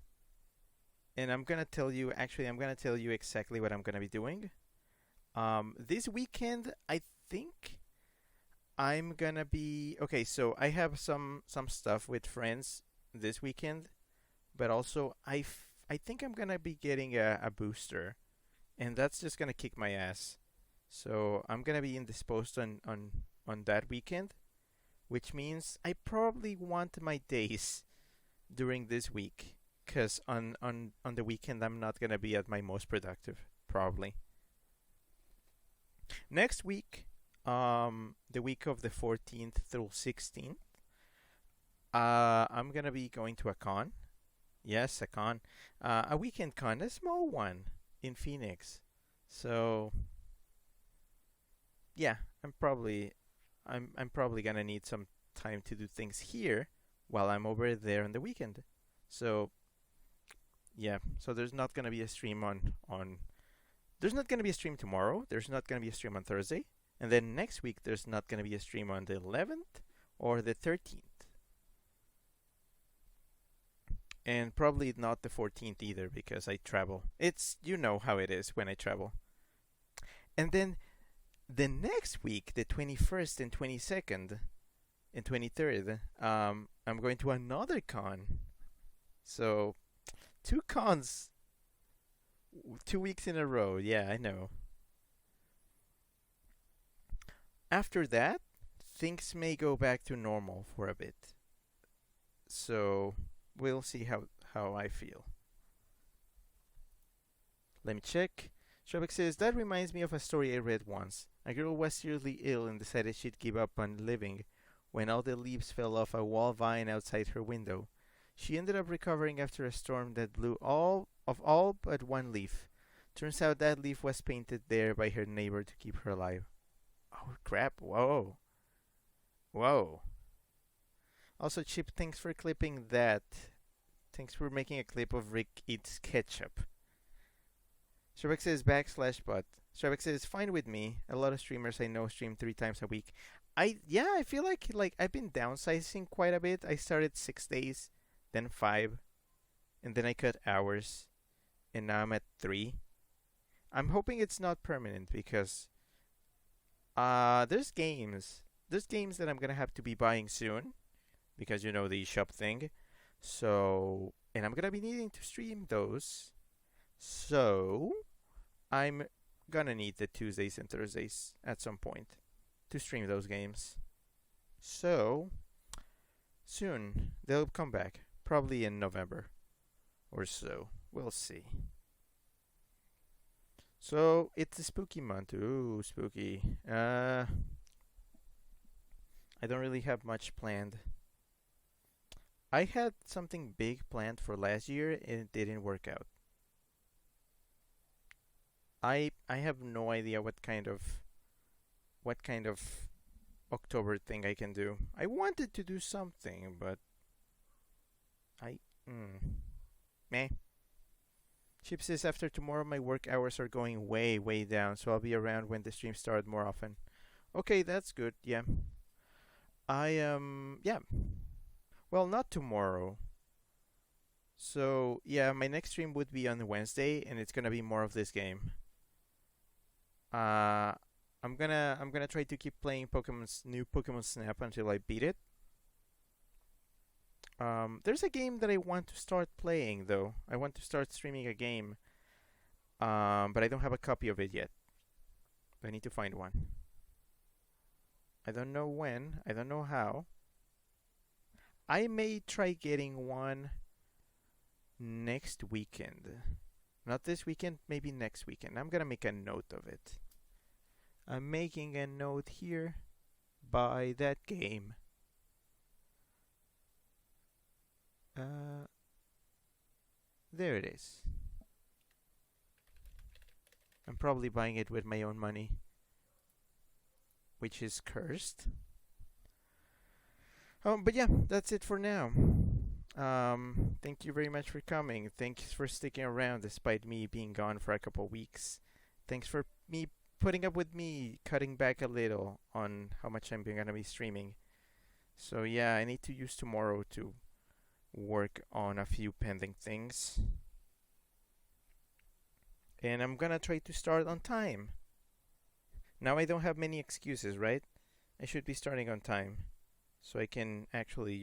And I'm gonna tell you exactly what I'm gonna be doing. This weekend, I think I'm gonna be okay. So I have some stuff with friends this weekend, but also I think I'm gonna be getting a booster, and that's just gonna kick my ass. So I'm gonna be indisposed on that weekend, which means I probably want my days during this week, cause on the weekend I'm not gonna be at my most productive probably. Next week, the week of the 14th through 16th, I'm gonna be going to a con. Yes, a con, a weekend con, a small one in Phoenix. So yeah, I'm probably gonna need some time to do things here while I'm over there on the weekend. So yeah, so there's not gonna be a stream on there's not gonna be a stream tomorrow. There's not gonna be a stream on Thursday, and then next week there's not gonna be a stream on the 11th or the 13th, and probably not the 14th either because I travel. It's you know how it is when I travel. And then the next week, the 21st and 22nd and 23rd, I'm going to another con. So, two cons, 2 weeks in a row. Yeah, I know. After that, things may go back to normal for a bit. So, we'll see how I feel. Let me check. Shrubbeck says, that reminds me of a story I read once. A girl was seriously ill and decided she'd give up on living when all the leaves fell off a wall vine outside her window. She ended up recovering after a storm that blew all but one leaf. Turns out that leaf was painted there by her neighbor to keep her alive. Oh crap! Whoa, whoa. Also, Chip, thanks for clipping that. Thanks for making a clip of Rick eats ketchup. Strawbeck says /but. Strawbeck says fine with me. A lot of streamers I know stream 3 times a week. I feel like I've been downsizing quite a bit. I started 6 days, then 5, and then I cut hours, and now I'm at 3. I'm hoping it's not permanent because there's games that I'm gonna have to be buying soon because you know the shop thing. So, and I'm gonna be needing to stream those. So, I'm gonna need the Tuesdays and Thursdays at some point to stream those games. So, soon they'll come back, probably in November or so. We'll see. So, it's a spooky month. Ooh, spooky. I don't really have much planned. I had something big planned for last year and it didn't work out. I have no idea what kind of October thing I can do. I wanted to do something, but I meh. Chip says after tomorrow my work hours are going way way down, so I'll be around when the stream start more often. Okay, that's good. Yeah. Yeah. Well, not tomorrow. So, yeah, my next stream would be on Wednesday and it's going to be more of this game. Uh I'm gonna try to keep playing Pokemon's new Pokemon Snap until I beat it. There's a game that I want to start playing though. I want to start streaming a game. But I don't have a copy of it yet. I need to find one. I don't know when. I don't know how. I may try getting one next weekend. Not this weekend, maybe next weekend. I'm gonna make a note of it. I'm making a note here. Buy that game. There it is. I'm probably buying it with my own money, which is cursed. But yeah, that's it for now. Thank you very much for coming. Thanks for sticking around despite me being gone for a couple weeks. Thanks for me putting up with me cutting back a little on how much I'm gonna be streaming. So yeah, I need to use tomorrow to work on a few pending things. And I'm gonna try to start on time. Now I don't have many excuses, right? I should be starting on time. So I can actually,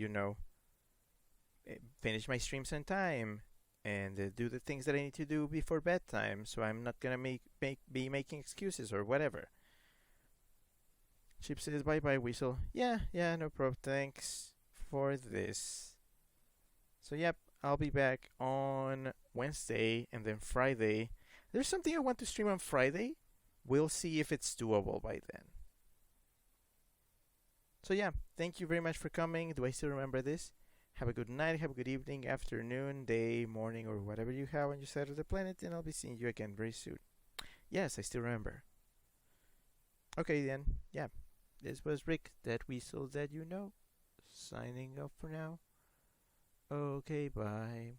finish my streams on time and do the things that I need to do before bedtime. So I'm not gonna be making excuses or whatever. Chip says bye bye, Weasel. Yeah, no problem. Thanks for this. So yep, I'll be back on Wednesday and then Friday. There's something I want to stream on Friday. We'll see if it's doable by then. So yeah, thank you very much for coming. Do I still remember this? Have a good night, have a good evening, afternoon, day, morning, or whatever you have on your side of the planet, and I'll be seeing you again very soon. Yes, I still remember. Okay then, yeah. This was Rick, that weasel that you know. Signing off for now. Okay, bye.